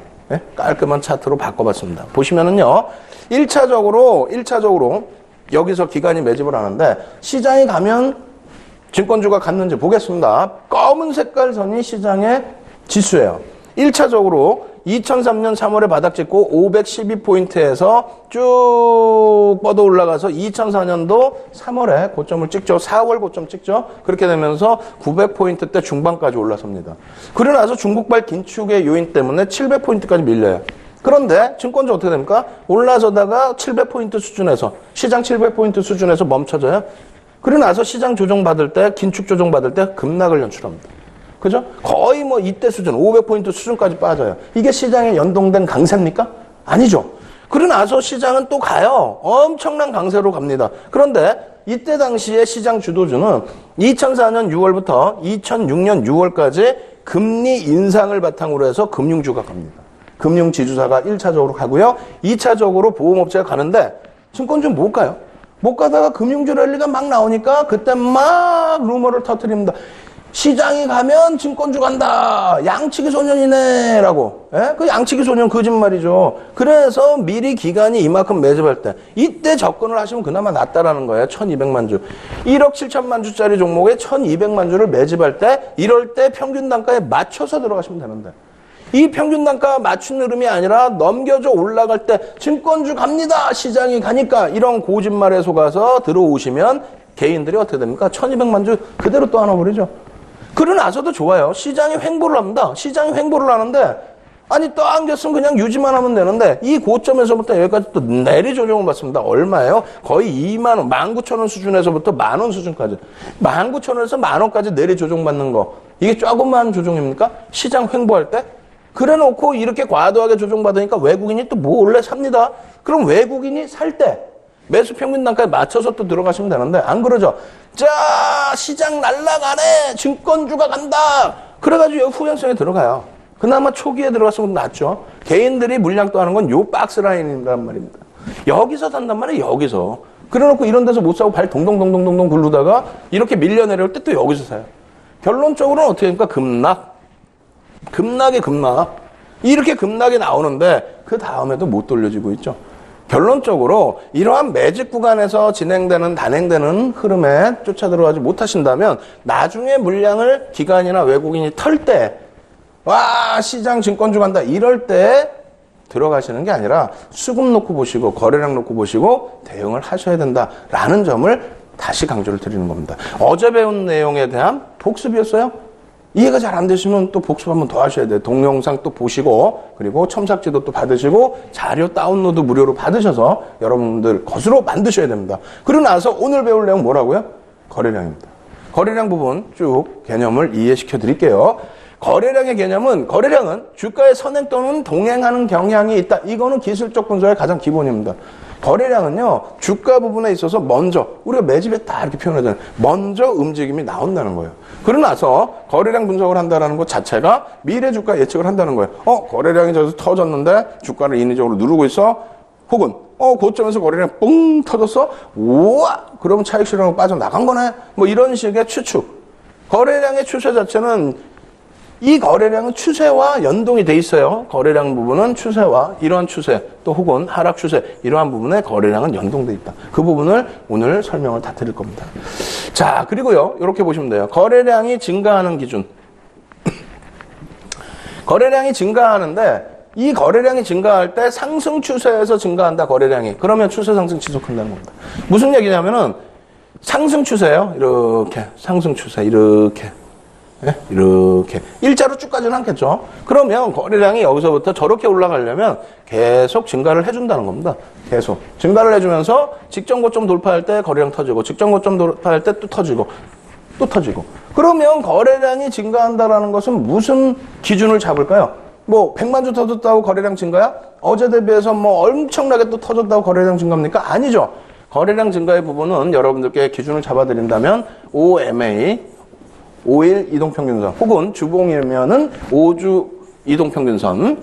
차트로 바꿔봤습니다. 보시면은요, 1차적으로 여기서 기관이 매집을 하는데 시장이 가면 증권주가 갔는지 보겠습니다. 검은 색깔 선이 시장의 지수예요. 1차적으로 2003년 3월에 바닥 찍고 512포인트에서 쭉 뻗어 올라가서 2004년도 3월에 고점을 찍죠. 4월 고점 찍죠. 그렇게 되면서 900포인트대 중반까지 올라섭니다. 그러고 나서 중국발 긴축의 요인 때문에 700포인트까지 밀려요. 그런데 증권주 어떻게 됩니까? 올라서다가 700포인트 수준에서, 시장 700포인트 수준에서 멈춰져요. 그러고 나서 시장 조정받을 때, 긴축 조정받을 때 급락을 연출합니다. 그죠? 거의 뭐 이때 수준, 500포인트 수준까지 빠져요. 이게 시장에 연동된 강세입니까? 아니죠. 그러고 나서 시장은 또 가요. 엄청난 강세로 갑니다. 그런데 이때 당시에 시장 주도주는 2004년 6월부터 2006년 6월까지 금리 인상을 바탕으로 해서 금융주가 갑니다. 금융지주사가 1차적으로 가고요. 2차적으로 보험업체가 가는데 증권주는 못 가요. 못 가다가 금융주 랠리가 막 나오니까 그때 막 루머를 터뜨립니다. 시장이 가면 증권주 간다. 양치기 소년이네. 라고. 그 양치기 소년 거짓말이죠. 그래서 미리 기간이 이만큼 매집할 때 이때 접근을 하시면 그나마 낫다라는 거예요. 1200만 주. 1억 7천만 주짜리 종목에 1200만 주를 매집할 때 이럴 때 평균 단가에 맞춰서 들어가시면 되는데 이 평균 단가 맞춘 흐름이 아니라 넘겨져 올라갈 때 증권주 갑니다. 시장이 가니까 이런 고짓말에 속아서 들어오시면 개인들이 어떻게 됩니까? 1200만 주 그대로 또 하나 버리죠. 그러고 나서도 좋아요. 시장이 횡보를 합니다. 시장이 횡보를 하는데 아니 또 안겼으면 그냥 유지만 하면 되는데 이 고점에서부터 여기까지 또 내리 조정을 받습니다. 얼마예요? 거의 2만 원, 19,000원 수준에서부터 10,000원 수준까지 19,000원에서 10,000원까지 내리 조정받는 거 이게 조금만 조정입니까? 시장 횡보할 때? 그래 놓고 이렇게 과도하게 조정받으니까 외국인이 또 몰래 삽니다. 그럼 외국인이 살 때 매수 평균 단가에 맞춰서 또 들어가시면 되는데 안 그러죠. 자, 시장 날라가네. 증권주가 간다. 그래가지고 여기 후행성에 들어가요. 그나마 초기에 들어갔으면 낫죠. 개인들이 물량 또 하는 건 요 박스 라인이란 말입니다. 여기서 산단 말이에요. 여기서. 그래놓고 이런 데서 못 사고 발 동동동동동동 굴르다가 이렇게 밀려 내려올 때 또 여기서 사요. 결론적으로는 어떻게 됩니까? 급락이 급락. 이렇게 급락이 나오는데 그 다음에도 못 돌려지고 있죠. 결론적으로 이러한 매집 구간에서 진행되는 단행되는 흐름에 쫓아 들어가지 못하신다면 나중에 물량을 기관이나 외국인이 털 때 와 시장 증권주 간다 이럴 때 들어가시는 게 아니라 수급 놓고 보시고 거래량 놓고 보시고 대응을 하셔야 된다라는 점을 다시 강조를 드리는 겁니다. 어제 배운 내용에 대한 복습이었어요. 이해가 잘 안 되시면 또 복습 한번 더 하셔야 돼요. 동영상 또 보시고 그리고 첨삭지도 또 받으시고 자료 다운로드 무료로 받으셔서 여러분들 것으로 만드셔야 됩니다. 그러고 나서 오늘 배울 내용 뭐라고요? 거래량입니다. 거래량 부분 쭉 개념을 이해시켜 드릴게요. 거래량의 개념은 거래량은 주가의 선행 또는 동행하는 경향이 있다. 이거는 기술적 분석의 가장 기본입니다. 거래량은요, 주가 부분에 있어서 먼저, 우리가 매집에 다 이렇게 표현하잖아요. 먼저 움직임이 나온다는 거예요. 그러고 나서 거래량 분석을 한다는 것 자체가 미래 주가 예측을 한다는 거예요. 거래량이 저기서 터졌는데 주가를 인위적으로 누르고 있어. 혹은, 고점에서 거래량 뿡 터졌어. 우와! 그러면 차익 실현으로 빠져나간 거네. 뭐 이런 식의 추측. 거래량의 추세 자체는 이 거래량은 추세와 연동이 돼 있어요. 거래량 부분은 추세와 이러한 추세 또 혹은 하락 추세 이러한 부분에 거래량은 연동돼 있다. 그 부분을 오늘 설명을 다 드릴 겁니다. 자, 그리고요. 이렇게 보시면 돼요. 거래량이 증가하는 기준. 거래량이 증가하는데 이 거래량이 증가할 때 상승 추세에서 증가한다. 거래량이. 그러면 추세 상승 지속한다는 겁니다. 무슨 얘기냐면은 상승 추세예요. 이렇게 상승 추세 이렇게. 네? 이렇게 일자로 쭉 가지는 않겠죠. 그러면 거래량이 여기서부터 저렇게 올라가려면 계속 증가를 해준다는 겁니다. 계속 증가를 해주면서 직전 고점 돌파할 때 거래량 터지고 직전 고점 돌파할 때 또 터지고 또 터지고. 그러면 거래량이 증가한다라는 것은 무슨 기준을 잡을까요? 뭐 100만 주 터졌다고 거래량 증가야? 어제 대비해서 뭐 엄청나게 또 터졌다고 거래량 증가입니까? 아니죠. 거래량 증가의 부분은 여러분들께 기준을 잡아드린다면 OMA 5일 이동평균선 혹은 주봉이면은 5주 이동평균선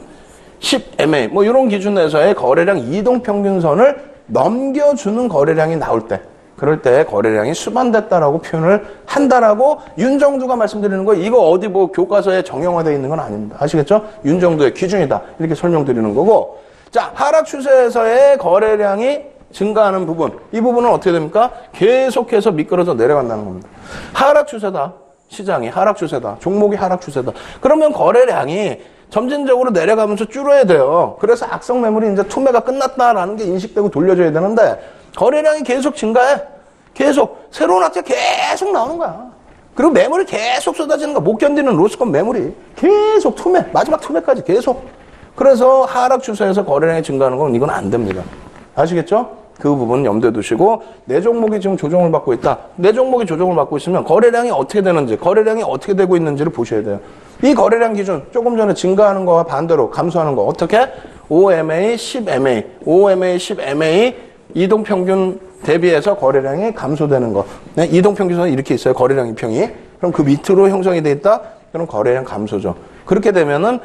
10MA 뭐 이런 기준에서의 거래량 이동평균선을 넘겨주는 거래량이 나올 때 그럴 때 거래량이 수반됐다라고 표현을 한다라고 윤정두가 말씀드리는 거 이거 어디 뭐 교과서에 정형화되어 있는 건 아닙니다. 아시겠죠? 윤정두의 기준이다 이렇게 설명드리는 거고 자 하락 추세에서의 거래량이 증가하는 부분 이 부분은 어떻게 됩니까? 계속해서 미끄러져 내려간다는 겁니다. 하락 추세다. 시장이 하락 추세다. 종목이 하락 추세다. 그러면 거래량이 점진적으로 내려가면서 줄어야 돼요. 그래서 악성 매물이 이제 투매가 끝났다라는 게 인식되고 돌려줘야 되는데 거래량이 계속 증가해. 계속 새로운 악재 계속 나오는 거야. 그리고 매물이 계속 쏟아지는 거야. 못 견디는 로스권 매물이 계속 투매. 마지막 투매까지 계속. 그래서 하락 추세에서 거래량이 증가하는 건 이건 안 됩니다. 아시겠죠? 그 부분 염두에 두시고 내 종목이 지금 조정을 받고 있다. 내 종목이 조정을 받고 있으면 거래량이 어떻게 되는지 거래량이 어떻게 되고 있는지를 보셔야 돼요. 이 거래량 기준 조금 전에 증가하는 거와 반대로 감소하는 거 어떻게? OMA 10MA OMA 10MA 이동평균 대비해서 거래량이 감소되는 거. 네? 이동평균선이 이렇게 있어요. 거래량 이평이. 그럼 그 밑으로 형성이 돼 있다? 그럼 거래량 감소죠. 그렇게 되면은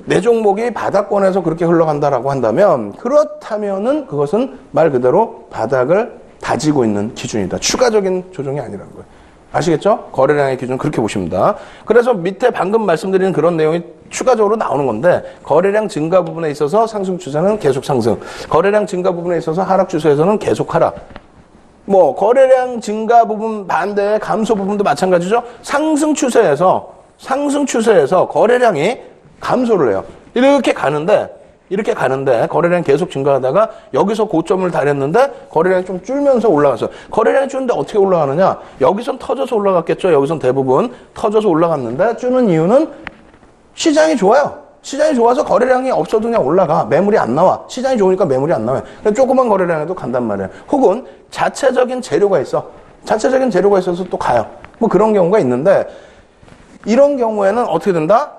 내 종목이 바닥권에서 그렇게 흘러간다라고 한다면 그렇다면은 그것은 말 그대로 바닥을 다지고 있는 기준이다. 추가적인 조정이 아니라는 거예요. 아시겠죠? 거래량의 기준 그렇게 보십니다. 그래서 밑에 방금 말씀드린 그런 내용이 추가적으로 나오는 건데 거래량 증가 부분에 있어서 상승 추세는 계속 상승. 거래량 증가 부분에 있어서 하락 추세에서는 계속 하락. 뭐 거래량 증가 부분 반대의 감소 부분도 마찬가지죠. 상승 추세에서 거래량이 감소를 해요. 이렇게 가는데 거래량이 계속 증가하다가 여기서 고점을 달했는데 거래량이 좀 줄면서 올라가서 거래량이 줄는데 어떻게 올라가느냐? 여기선 터져서 올라갔겠죠. 여기선 대부분 터져서 올라갔는데 주는 이유는 시장이 좋아요. 시장이 좋아서 거래량이 없어도 그냥 올라가. 매물이 안 나와. 시장이 좋으니까 매물이 안 나와요. 조그만 거래량에도 간단 말이에요. 혹은 자체적인 재료가 있어. 자체적인 재료가 있어서 또 가요. 뭐 그런 경우가 있는데 이런 경우에는 어떻게 된다?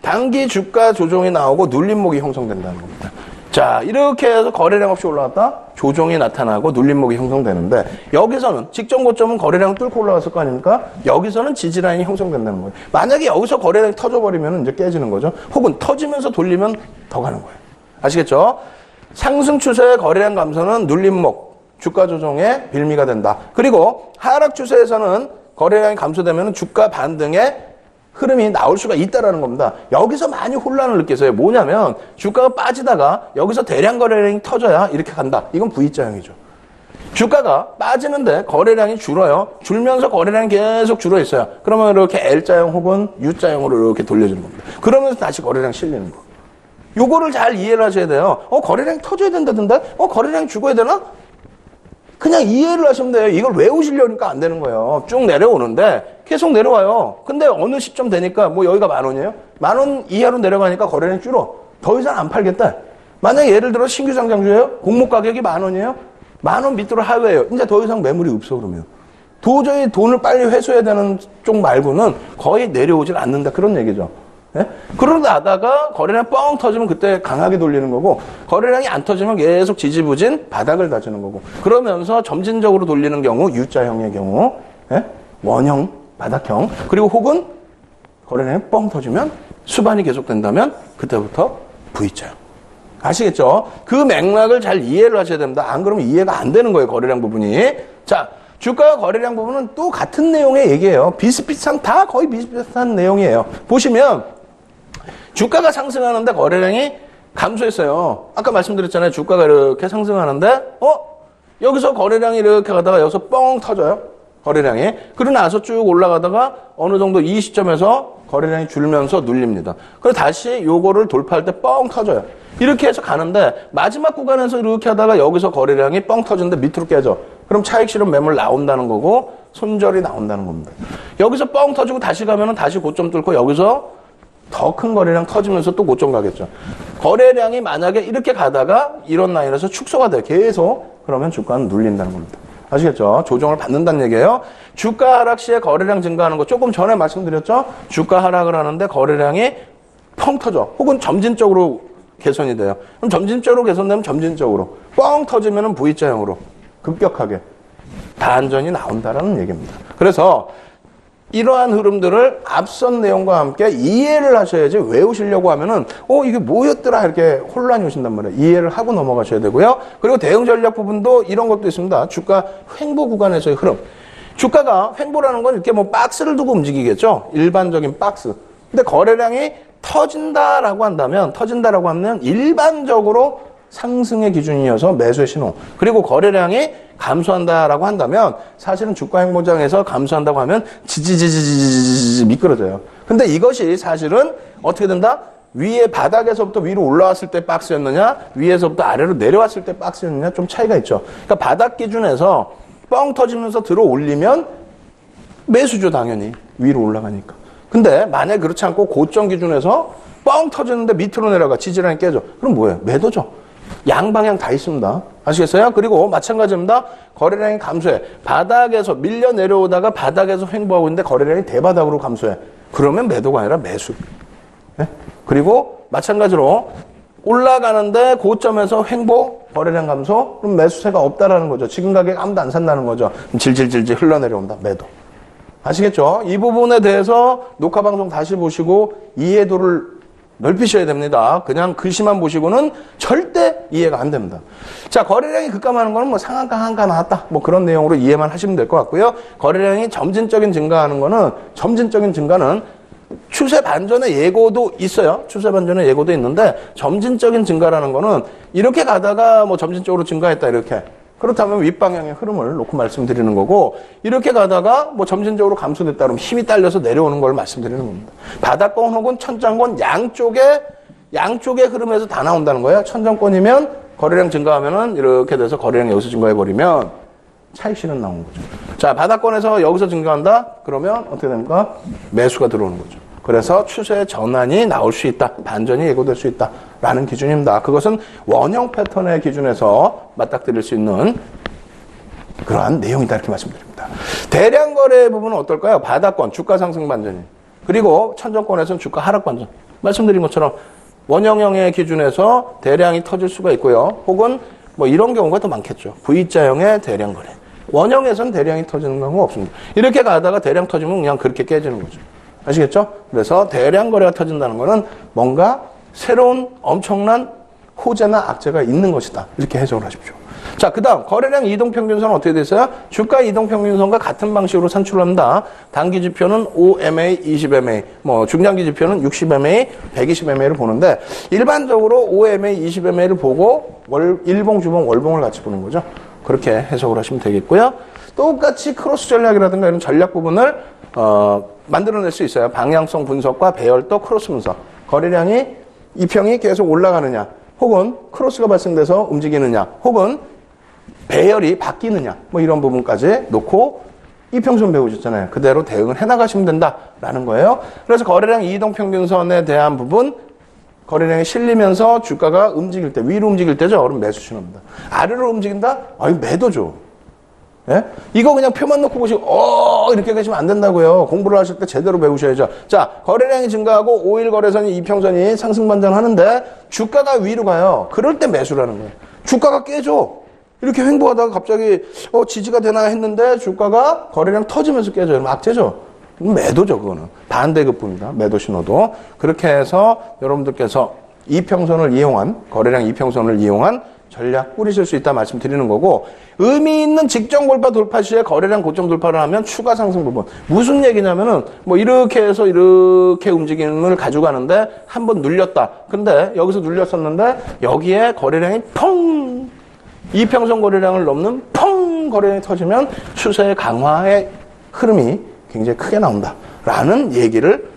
단기 주가 조정이 나오고 눌림목이 형성된다는 겁니다. 자, 이렇게 해서 거래량 없이 올라갔다 조정이 나타나고 눌림목이 형성되는데 여기서는 직전 고점은 거래량 뚫고 올라갔을 거 아닙니까? 여기서는 지지라인이 형성된다는 거예요. 만약에 여기서 거래량이 터져버리면 이제 깨지는 거죠. 혹은 터지면서 돌리면 더 가는 거예요. 아시겠죠? 상승 추세의 거래량 감소는 눌림목, 주가 조정의 빌미가 된다. 그리고 하락 추세에서는 거래량이 감소되면 주가 반등의 흐름이 나올 수가 있다라는 겁니다. 여기서 많이 혼란을 느끼세요. 뭐냐면 주가가 빠지다가 여기서 대량 거래량이 터져야 이렇게 간다. 이건 V자형이죠. 주가가 빠지는데 거래량이 줄어요. 줄면서 거래량이 계속 줄어 있어요. 그러면 이렇게 L자형 혹은 U자형으로 이렇게 돌려주는 겁니다. 그러면서 다시 거래량 실리는 거. 요거를 잘 이해를 하셔야 돼요. 거래량이 터져야 된다던데? 거래량이 죽어야 되나? 그냥 이해를 하시면 돼요. 이걸 외우시려니까 안 되는 거예요. 쭉 내려오는데 계속 내려와요. 근데 어느 시점 되니까 뭐 여기가 10,000원이에요? 10,000원 이하로 내려가니까 거래량이 줄어. 더 이상 안 팔겠다. 만약에 예를 들어 신규 상장주예요? 공모 가격이 10,000원이에요? 10,000원 밑으로 하회예요. 이제 더 이상 매물이 없어 그러면. 도저히 돈을 빨리 회수해야 되는 쪽 말고는 거의 내려오질 않는다. 그런 얘기죠. 예? 그러다가 거래량 뻥 터지면 그때 강하게 돌리는 거고 거래량이 안 터지면 계속 지지부진 바닥을 다지는 거고 그러면서 점진적으로 돌리는 경우 U자형의 경우 예? 원형, 바닥형 그리고 혹은 거래량이 뻥 터지면 수반이 계속된다면 그때부터 V자형. 아시겠죠? 그 맥락을 잘 이해를 하셔야 됩니다. 안 그러면 이해가 안 되는 거예요. 거래량 부분이. 자, 주가와 거래량 부분은 또 같은 내용의 얘기예요. 다 거의 비슷비슷한 내용이에요. 보시면 주가가 상승하는데 거래량이 감소했어요. 아까 말씀드렸잖아요. 주가가 이렇게 상승하는데 여기서 거래량이 이렇게 가다가 여기서 뻥 터져요. 거래량이. 그러고 나서 쭉 올라가다가 어느 정도 이 시점에서 거래량이 줄면서 눌립니다. 그리고 다시 요거를 돌파할 때 뻥 터져요. 이렇게 해서 가는데 마지막 구간에서 이렇게 하다가 여기서 거래량이 뻥 터지는데 밑으로 깨져. 그럼 차익 실현 매물 나온다는 거고 손절이 나온다는 겁니다. 여기서 뻥 터지고 다시 가면은 다시 고점 뚫고 여기서 더 큰 거래량 터지면서 또 고점 가겠죠. 거래량이 만약에 이렇게 가다가 이런 라인에서 축소가 돼요. 계속. 그러면 주가는 눌린다는 겁니다. 아시겠죠? 조정을 받는다는 얘기예요. 주가 하락 시에 거래량 증가하는 거 조금 전에 말씀드렸죠? 주가 하락을 하는데 거래량이 펑 터져. 혹은 점진적으로 개선이 돼요. 그럼 점진적으로 개선되면 점진적으로. 뻥 터지면 V자형으로 급격하게 반전이 나온다라는 얘기입니다. 그래서 이러한 흐름들을 앞선 내용과 함께 이해를 하셔야지 외우시려고 하면은 이게 뭐였더라 이렇게 혼란이 오신단 말이에요. 이해를 하고 넘어가셔야 되고요. 그리고 대응 전략 부분도 이런 것도 있습니다. 주가 횡보 구간에서의 흐름. 주가가 횡보라는 건 이렇게 뭐 박스를 두고 움직이겠죠. 일반적인 박스. 근데 거래량이 터진다라고 하면 일반적으로 상승의 기준이어서 매수의 신호. 그리고 거래량이 감소한다라고 한다면 사실은 주가 행보장에서 감소한다고 하면 지지지지지지지 미끄러져요. 근데 이것이 사실은 어떻게 된다? 위에 바닥에서부터 위로 올라왔을 때 박스였느냐, 위에서부터 아래로 내려왔을 때 박스였느냐 좀 차이가 있죠. 그러니까 바닥 기준에서 뻥 터지면서 들어 올리면 매수죠, 당연히. 위로 올라가니까. 근데 만약에 그렇지 않고 고점 기준에서 뻥 터지는데 밑으로 내려가 지지라인이 깨져. 그럼 뭐예요? 매도죠. 양방향 다 있습니다. 아시겠어요? 그리고 마찬가지입니다. 거래량이 감소해. 바닥에서 밀려 내려오다가 바닥에서 횡보하고 있는데 거래량이 대바닥으로 감소해. 그러면 매도가 아니라 매수. 네? 그리고 마찬가지로 올라가는데 고점에서 횡보, 거래량 감소, 그럼 매수세가 없다라는 거죠. 지금 가격 아무도 안 산다는 거죠. 질질질질 흘러내려온다. 매도. 아시겠죠? 이 부분에 대해서 녹화방송 다시 보시고 이해도를 넓히셔야 됩니다. 그냥 글씨만 보시고는 절대 이해가 안 됩니다. 자, 거래량이 급감하는 거는 뭐 상한가, 하한가 나왔다. 뭐 그런 내용으로 이해만 하시면 될 것 같고요. 거래량이 점진적인 증가하는 거는, 점진적인 증가는 추세 반전의 예고도 있어요. 추세 반전의 예고도 있는데, 점진적인 증가라는 거는 이렇게 가다가 뭐 점진적으로 증가했다, 이렇게. 그렇다면 윗방향의 흐름을 놓고 말씀드리는 거고, 이렇게 가다가 뭐 점진적으로 감소됐다 그러면 힘이 딸려서 내려오는 걸 말씀드리는 겁니다. 바닥권 혹은 천장권 양쪽의 흐름에서 다 나온다는 거예요. 천장권이면 거래량 증가하면은 이렇게 돼서 거래량이 여기서 증가해버리면 차익 실현 나오는 거죠. 자, 바닥권에서 여기서 증가한다? 그러면 어떻게 됩니까? 매수가 들어오는 거죠. 그래서 추세 전환이 나올 수 있다. 반전이 예고될 수 있다. 라는 기준입니다. 그것은 원형 패턴의 기준에서 맞닥뜨릴 수 있는 그러한 내용이다. 이렇게 말씀드립니다. 대량 거래 부분은 어떨까요? 바닥권, 주가 상승 반전이. 그리고 천정권에서는 주가 하락 반전. 말씀드린 것처럼 원형형의 기준에서 대량이 터질 수가 있고요. 혹은 뭐 이런 경우가 더 많겠죠. V자형의 대량 거래. 원형에선 대량이 터지는 경우가 없습니다. 이렇게 가다가 대량 터지면 그냥 그렇게 깨지는 거죠. 아시겠죠? 그래서 대량 거래가 터진다는 거는 뭔가 새로운 엄청난 호재나 악재가 있는 것이다. 이렇게 해석을 하십시오. 자, 그 다음 거래량 이동평균선은 어떻게 됐어요? 주가 이동평균선과 같은 방식으로 산출합니다. 단기 지표는 5MA, 20MA, 뭐 중장기 지표는 60MA, 120MA를 보는데 일반적으로 5MA, 20MA를 보고 일봉, 주봉, 월봉을 같이 보는 거죠. 그렇게 해석을 하시면 되겠고요. 똑같이 크로스 전략이라든가 이런 전략 부분을 만들어낼 수 있어요. 방향성 분석과 배열도 크로스 분석. 거래량이 이평이 계속 올라가느냐, 혹은 크로스가 발생돼서 움직이느냐, 혹은 배열이 바뀌느냐, 뭐 이런 부분까지 놓고 이평선 배우셨잖아요. 그대로 대응을 해나가시면 된다라는 거예요. 그래서 거래량 이동평균선에 대한 부분, 거래량이 실리면서 주가가 움직일 때, 위로 움직일 때죠. 그럼 매수 신호입니다. 아래로 움직인다? 이거 매도죠. 예? 이거 그냥 표만 놓고 보시고 이렇게 계시면 안 된다고요. 공부를 하실 때 제대로 배우셔야죠. 자, 거래량이 증가하고 5일 거래선이 이평선이 상승 반전하는데 주가가 위로 가요. 그럴 때 매수라는 거예요. 주가가 깨져. 이렇게 횡보하다가 갑자기 지지가 되나 했는데 주가가 거래량 터지면서 깨져요. 그럼 악재죠. 매도죠. 그거는 반대급부입니다. 매도 신호도. 그렇게 해서 여러분들께서 이평선을 이용한, 거래량 이평선을 이용한 전략 꾸리실 수 있다 말씀드리는 거고, 의미 있는 직전 골파 돌파 시에 거래량 고점 돌파를 하면 추가 상승 부분. 무슨 얘기냐면은 뭐 이렇게 해서 이렇게 움직임을 가져가는데 한번 눌렸다. 근데 여기서 눌렸었는데 여기에 거래량이 펑, 이평선 거래량을 넘는 펑 거래량이 터지면 추세의 강화의 흐름이 굉장히 크게 나온다라는 얘기를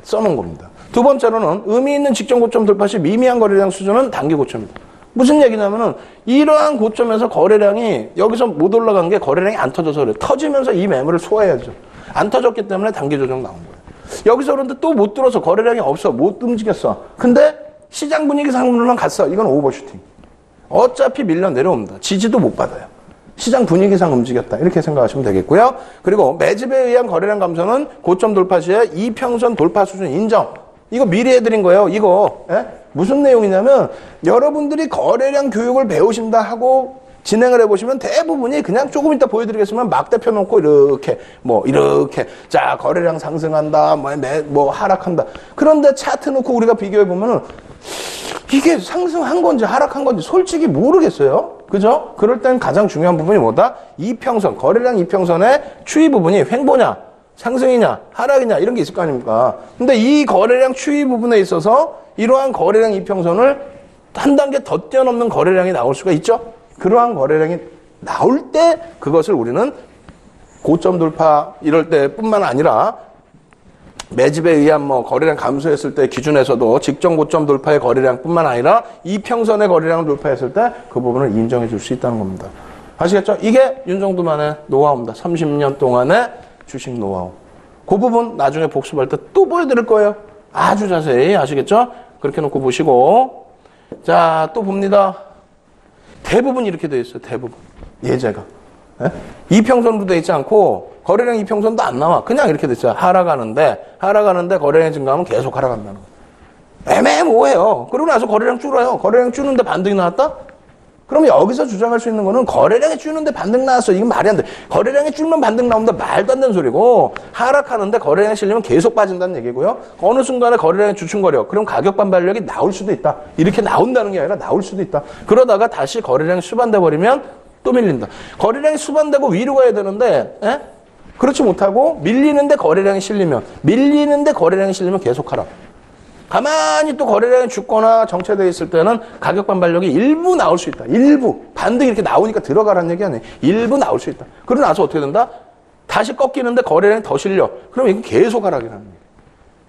써놓은 겁니다. 두 번째로는 의미 있는 직전 고점 돌파 시 미미한 거래량 수준은 단기 고점입니다. 무슨 얘기냐면은 이러한 고점에서 거래량이 여기서 못 올라간 게 거래량이 안 터져서 그래요. 터지면서 이 매물을 소화해야죠. 안 터졌기 때문에 단기 조정 나온 거예요. 여기서 그런데 또 못 들어서 거래량이 없어. 못 움직였어. 근데 시장 분위기 상으로만 갔어. 이건 오버슈팅. 어차피 밀려 내려옵니다. 지지도 못 받아요. 시장 분위기상 움직였다. 이렇게 생각하시면 되겠고요. 그리고 매집에 의한 거래량 감소는 고점 돌파 시에 이평선 돌파 수준 인정. 이거 미리 해드린 거예요. 이거 무슨 내용이냐면 여러분들이 거래량 교육을 배우신다 하고 진행을 해보시면 대부분이 그냥 조금 이따 보여드리겠지만 막 대펴놓고 이렇게 자 거래량 상승한다 뭐 하락한다. 그런데 차트 놓고 우리가 비교해보면은 이게 상승한 건지 하락한 건지 솔직히 모르겠어요. 그죠? 그럴 땐 가장 중요한 부분이 뭐다? 이평선, 거래량 이평선의 추이 부분이 횡보냐, 상승이냐, 하락이냐 이런 게 있을 거 아닙니까? 근데 이 거래량 추이 부분에 있어서 이러한 거래량 이평선을 한 단계 더 뛰어넘는 거래량이 나올 수가 있죠? 그러한 거래량이 나올 때 그것을 우리는 고점 돌파 이럴 때뿐만 아니라 매집에 의한 거래량 감소했을 때 기준에서도 직전 고점 돌파의 거래량뿐만 아니라 이평선의 거래량을 돌파했을 때 그 부분을 인정해 줄 수 있다는 겁니다. 아시겠죠? 이게 윤정두만의 노하우입니다. 30년 동안의 주식 노하우. 그 부분 나중에 복습할 때 또 보여드릴 거예요. 아주 자세히. 아시겠죠? 그렇게 놓고 보시고. 자, 또 봅니다. 대부분 이렇게 되어 있어요. 대부분. 예제가. 이평선으로 되어 있지 않고 거래량 이평선도 안 나와. 그냥 이렇게 되어 있어요. 하락하는데 거래량이 증가하면 계속 하락한다는 거예요. 애매모호해요. 그러고 나서 거래량 줄어요. 거래량 줄는데 반등이 나왔다? 그럼 여기서 주장할 수 있는 거는 거래량이 줄는데 반등 나왔어. 이건 말이 안 돼. 거래량이 줄면 반등 나온다. 말도 안 되는 소리고, 하락하는데 거래량이 실리면 계속 빠진다는 얘기고요. 어느 순간에 거래량이 주춤거려. 그럼 가격 반발력이 나올 수도 있다. 이렇게 나온다는 게 아니라 나올 수도 있다. 그러다가 다시 거래량이 수반돼 버리면 또 밀린다. 거래량이 수반되고 위로 가야 되는데 그렇지 못하고 밀리는데 거래량이 실리면 계속 하락. 가만히 또 거래량이 죽거나 정체되어 있을 때는 가격 반발력이 일부 나올 수 있다. 일부. 반등이 이렇게 나오니까 들어가라는 얘기 아니에요. 일부 나올 수 있다. 그러고 나서 어떻게 된다? 다시 꺾이는데 거래량이 더 실려. 그럼 이건 계속 하락이라는 거예요.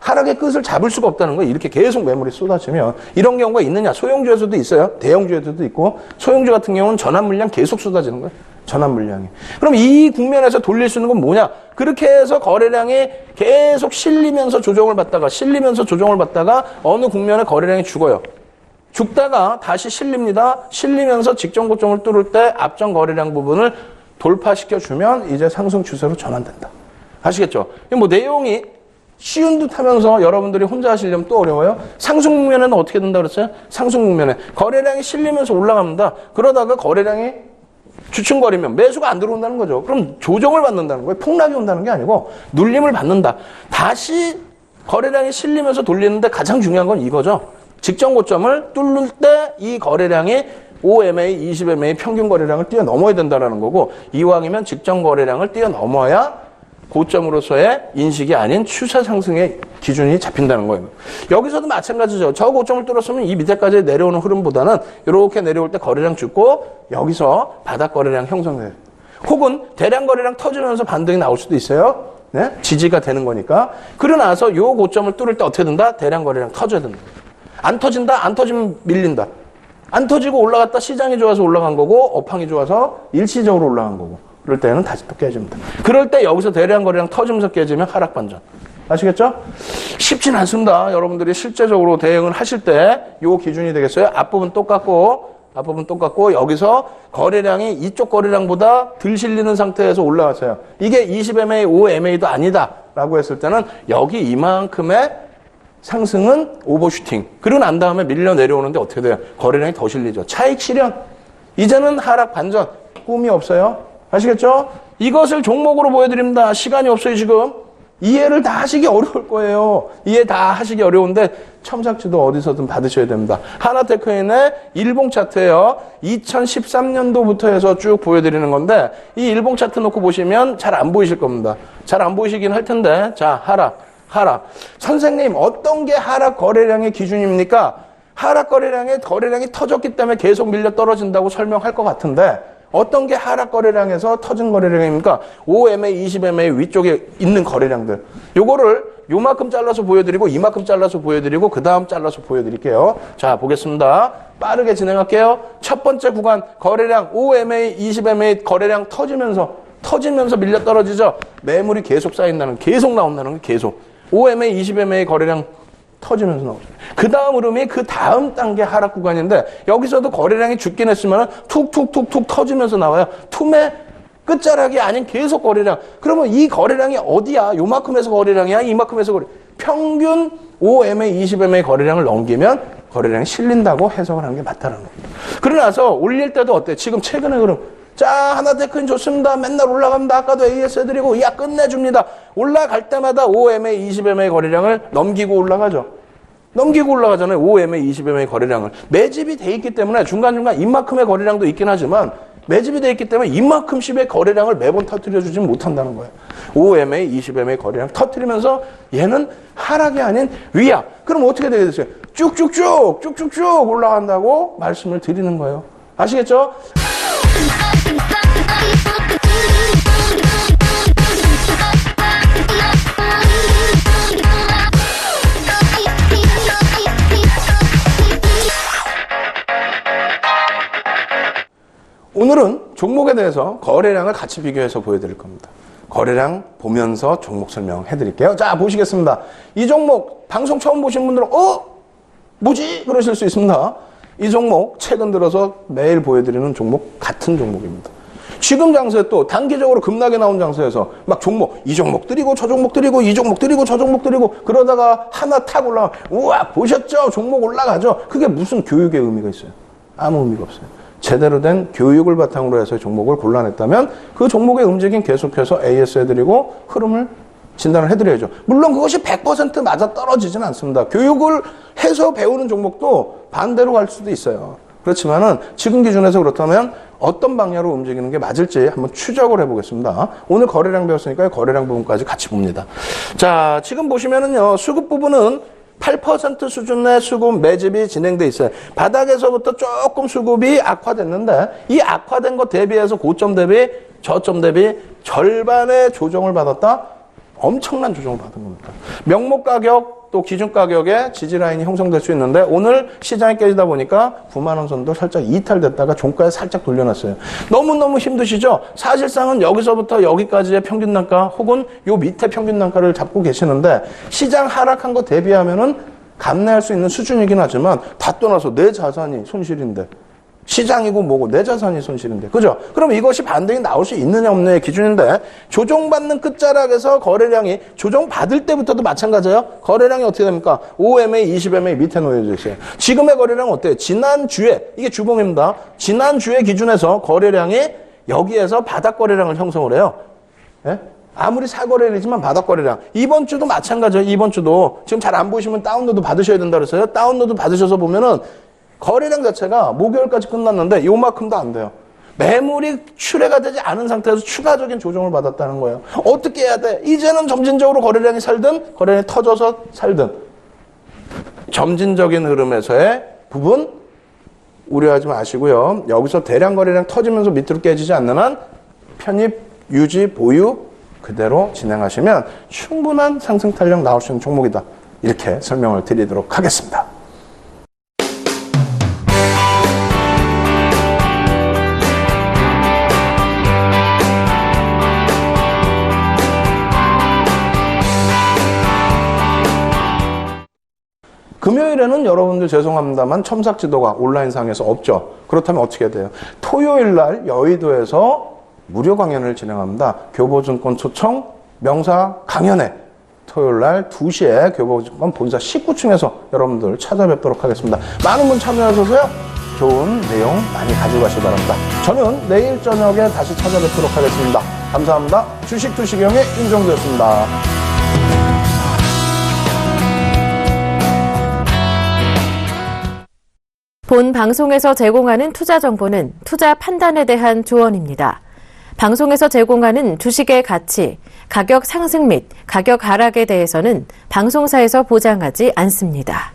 하락의 끝을 잡을 수가 없다는 거예요. 이렇게 계속 매물이 쏟아지면. 이런 경우가 있느냐? 소형주에서도 있어요. 대형주에서도 있고. 소형주 같은 경우는 전환 물량 계속 쏟아지는 거예요. 전환 물량이. 그럼 이 국면에서 돌릴 수 있는 건 뭐냐? 그렇게 해서 거래량이 계속 실리면서 조정을 받다가 어느 국면에 거래량이 죽어요. 죽다가 다시 실립니다. 실리면서 직전 고점을 뚫을 때 앞전 거래량 부분을 돌파시켜주면 이제 상승 추세로 전환된다. 아시겠죠? 내용이 쉬운 듯 하면서 여러분들이 혼자 하시려면 또 어려워요. 상승 국면에는 어떻게 된다 그랬어요? 상승 국면에 거래량이 실리면서 올라갑니다. 그러다가 거래량이 주춤거리면 매수가 안 들어온다는 거죠. 그럼 조정을 받는다는 거예요. 폭락이 온다는 게 아니고 눌림을 받는다. 다시 거래량이 실리면서 돌리는데 가장 중요한 건 이거죠. 직전 고점을 뚫을 때 이 거래량이 5MA, 20MA 평균 거래량을 뛰어넘어야 된다는 거고, 이왕이면 직전 거래량을 뛰어넘어야 고점으로서의 인식이 아닌 추세 상승의 기준이 잡힌다는 거예요. 여기서도 마찬가지죠. 저 고점을 뚫었으면 이 밑에까지 내려오는 흐름보다는 이렇게 내려올 때 거래량 죽고 여기서 바닥 거래량 형성돼요. 혹은 대량 거래량 터지면서 반등이 나올 수도 있어요. 네? 지지가 되는 거니까. 그러고 나서 요 고점을 뚫을 때 어떻게 된다? 대량 거래량 터져야 된다. 안 터진다? 안 터지면 밀린다. 안 터지고 올라갔다 시장이 좋아서 올라간 거고 업황이 좋아서 일시적으로 올라간 거고, 그럴 때는 다시 또 깨집니다. 그럴 때 여기서 대량 거래량 터지면서 깨지면 하락 반전. 아시겠죠? 쉽진 않습니다. 여러분들이 실제적으로 대응을 하실 때 요 기준이 되겠어요. 앞부분 똑같고 여기서 거래량이 이쪽 거래량보다 덜 실리는 상태에서 올라왔어요. 이게 20MA, 5MA도 아니다 라고 했을 때는 여기 이만큼의 상승은 오버슈팅. 그러고 난 다음에 밀려 내려오는데 어떻게 돼요? 거래량이 더 실리죠. 차익 실현. 이제는 하락 반전. 꿈이 없어요. 아시겠죠? 이것을 종목으로 보여드립니다. 시간이 없어요, 지금. 이해를 다 하시기 어려울 거예요. 이해 다 하시기 어려운데 첨삭지도 어디서든 받으셔야 됩니다. 하나테크인의 일봉 차트예요. 2013년도부터 해서 쭉 보여드리는 건데, 이 일봉 차트 놓고 보시면 잘 안 보이실 겁니다. 잘 안 보이시긴 할 텐데, 자, 하락. 선생님, 어떤 게 하락 거래량의 기준입니까? 하락 거래량이 터졌기 때문에 계속 밀려 떨어진다고 설명할 것 같은데, 어떤 게 하락 거래량에서 터진 거래량입니까? 5MA, 20MA 위쪽에 있는 거래량들. 요거를 요만큼 잘라서 보여드리고, 이만큼 잘라서 보여드리고, 그 다음 잘라서 보여드릴게요. 자, 보겠습니다. 빠르게 진행할게요. 첫 번째 구간, 거래량 5MA, 20MA 거래량 터지면서 밀려 떨어지죠? 매물이 계속 쌓인다는, 계속 나온다는 거, 계속. 5MA, 20MA 거래량 터지면서 나오죠. 그 다음 흐름이 그 다음 단계 하락 구간인데, 여기서도 거래량이 죽긴 했으면 툭툭툭툭 터지면서 나와요. 툼의 끝자락이 아닌 계속 거래량. 그러면 이 거래량이 어디야? 요만큼에서 거래량이야? 이만큼에서 평균 5MA, 20MA 거래량을 넘기면 거래량이 실린다고 해석을 하는 게 맞다는 겁니다. 그러고 나서 올릴 때도 어때? 지금 최근의 흐름. 자, 하나테크인 좋습니다. 맨날 올라갑니다. 아까도 AS 해드리고, 야, 끝내줍니다. 올라갈 때마다 5MA, 20MA 거래량을 넘기고 올라가죠. 넘기고 올라가잖아요. 5MA, 20MA 거래량을. 매집이 돼 있기 때문에 중간중간 이만큼의 거래량도 있긴 하지만, 매집이 돼 있기 때문에 이만큼씩의 거래량을 매번 터뜨려주지 못한다는 거예요. 5MA, 20MA 거래량 터뜨리면서 얘는 하락이 아닌 위약. 그럼 어떻게 되겠어요? 쭉쭉쭉 올라간다고 말씀을 드리는 거예요. 아시겠죠? 오늘은 종목에 대해서 거래량을 같이 비교해서 보여드릴 겁니다. 거래량 보면서 종목 설명해 드릴게요. 자, 보시겠습니다. 이 종목 방송 처음 보신 분들은 뭐지? 그러실 수 있습니다. 이 종목 최근 들어서 매일 보여드리는 종목 같은 종목입니다. 지금 장세 또 단기적으로 급락에 나온 장세에서 막 종목, 이 종목 드리고 저 종목 드리고 이 종목 드리고 저 종목 드리고 그러다가 하나 탁 올라가. 우와, 보셨죠? 종목 올라가죠? 그게 무슨 교육의 의미가 있어요? 아무 의미가 없어요. 제대로 된 교육을 바탕으로 해서 종목을 골라냈다면 그 종목의 움직임 계속해서 AS 해드리고 흐름을 진단을 해드려야죠. 물론 그것이 100% 맞아 떨어지진 않습니다. 교육을 해서 배우는 종목도 반대로 갈 수도 있어요. 그렇지만은 지금 기준에서 그렇다면 어떤 방향으로 움직이는 게 맞을지 한번 추적을 해보겠습니다. 오늘 거래량 배웠으니까 거래량 부분까지 같이 봅니다. 자, 지금 보시면은요, 수급 부분은 8% 수준의 수급 매집이 진행돼 있어요. 바닥에서부터 조금 수급이 악화됐는데 이 악화된 것 대비해서 고점 대비 저점 대비 절반의 조정을 받았다. 엄청난 조정을 받은 겁니다. 명목 가격 또 기준 가격에 지지 라인이 형성될 수 있는데 오늘 시장이 깨지다 보니까 9만 원 선도 살짝 이탈됐다가 종가에 살짝 돌려놨어요. 너무너무 힘드시죠? 사실상은 여기서부터 여기까지의 평균 단가 혹은 요 밑에 평균 단가를 잡고 계시는데 시장 하락한 거 대비하면은 감내할 수 있는 수준이긴 하지만 다 떠나서 내 자산이 손실인데 시장이고 뭐고 내 자산이 손실인데. 그죠? 그럼 이것이 반등이 나올 수 있느냐 없느냐의 기준인데 조정받는 끝자락에서 거래량이 조정받을 때부터도 마찬가지예요. 거래량이 어떻게 됩니까? 5MA, 20MA 밑에 놓여져 있어요. 지금의 거래량은 어때요? 지난주에, 이게 주봉입니다. 지난주에 기준에서 거래량이 여기에서 바닥 거래량을 형성을 해요. 예? 아무리 사거래량이지만 바닥 거래량. 이번 주도 마찬가지예요. 이번 주도. 지금 잘 안 보시면 다운로드 받으셔야 된다 그랬어요. 다운로드 받으셔서 보면은 거래량 자체가 목요일까지 끝났는데 요만큼도 안 돼요. 매물이 출회가 되지 않은 상태에서 추가적인 조정을 받았다는 거예요. 어떻게 해야 돼? 이제는 점진적으로 거래량이 살든 거래량이 터져서 살든 점진적인 흐름에서의 부분 우려하지 마시고요. 여기서 대량 거래량 터지면서 밑으로 깨지지 않는 한 편입, 유지, 보유 그대로 진행하시면 충분한 상승 탄력 나올 수 있는 종목이다. 이렇게 설명을 드리도록 하겠습니다. 금요일에는 여러분들 죄송합니다만 첨삭지도가 온라인상에서 없죠. 그렇다면 어떻게 해야 돼요? 토요일날 여의도에서 무료 강연을 진행합니다. 교보증권 초청 명사 강연회 토요일날 2시에 교보증권 본사 19층에서 여러분들 찾아뵙도록 하겠습니다. 많은 분 참여하셔서요. 좋은 내용 많이 가지고 가시기 바랍니다. 저는 내일 저녁에 다시 찾아뵙도록 하겠습니다. 감사합니다. 주식 투시경의 윤정도였습니다. 본 방송에서 제공하는 투자 정보는 투자 판단에 대한 조언입니다. 방송에서 제공하는 주식의 가치, 가격 상승 및 가격 하락에 대해서는 방송사에서 보장하지 않습니다.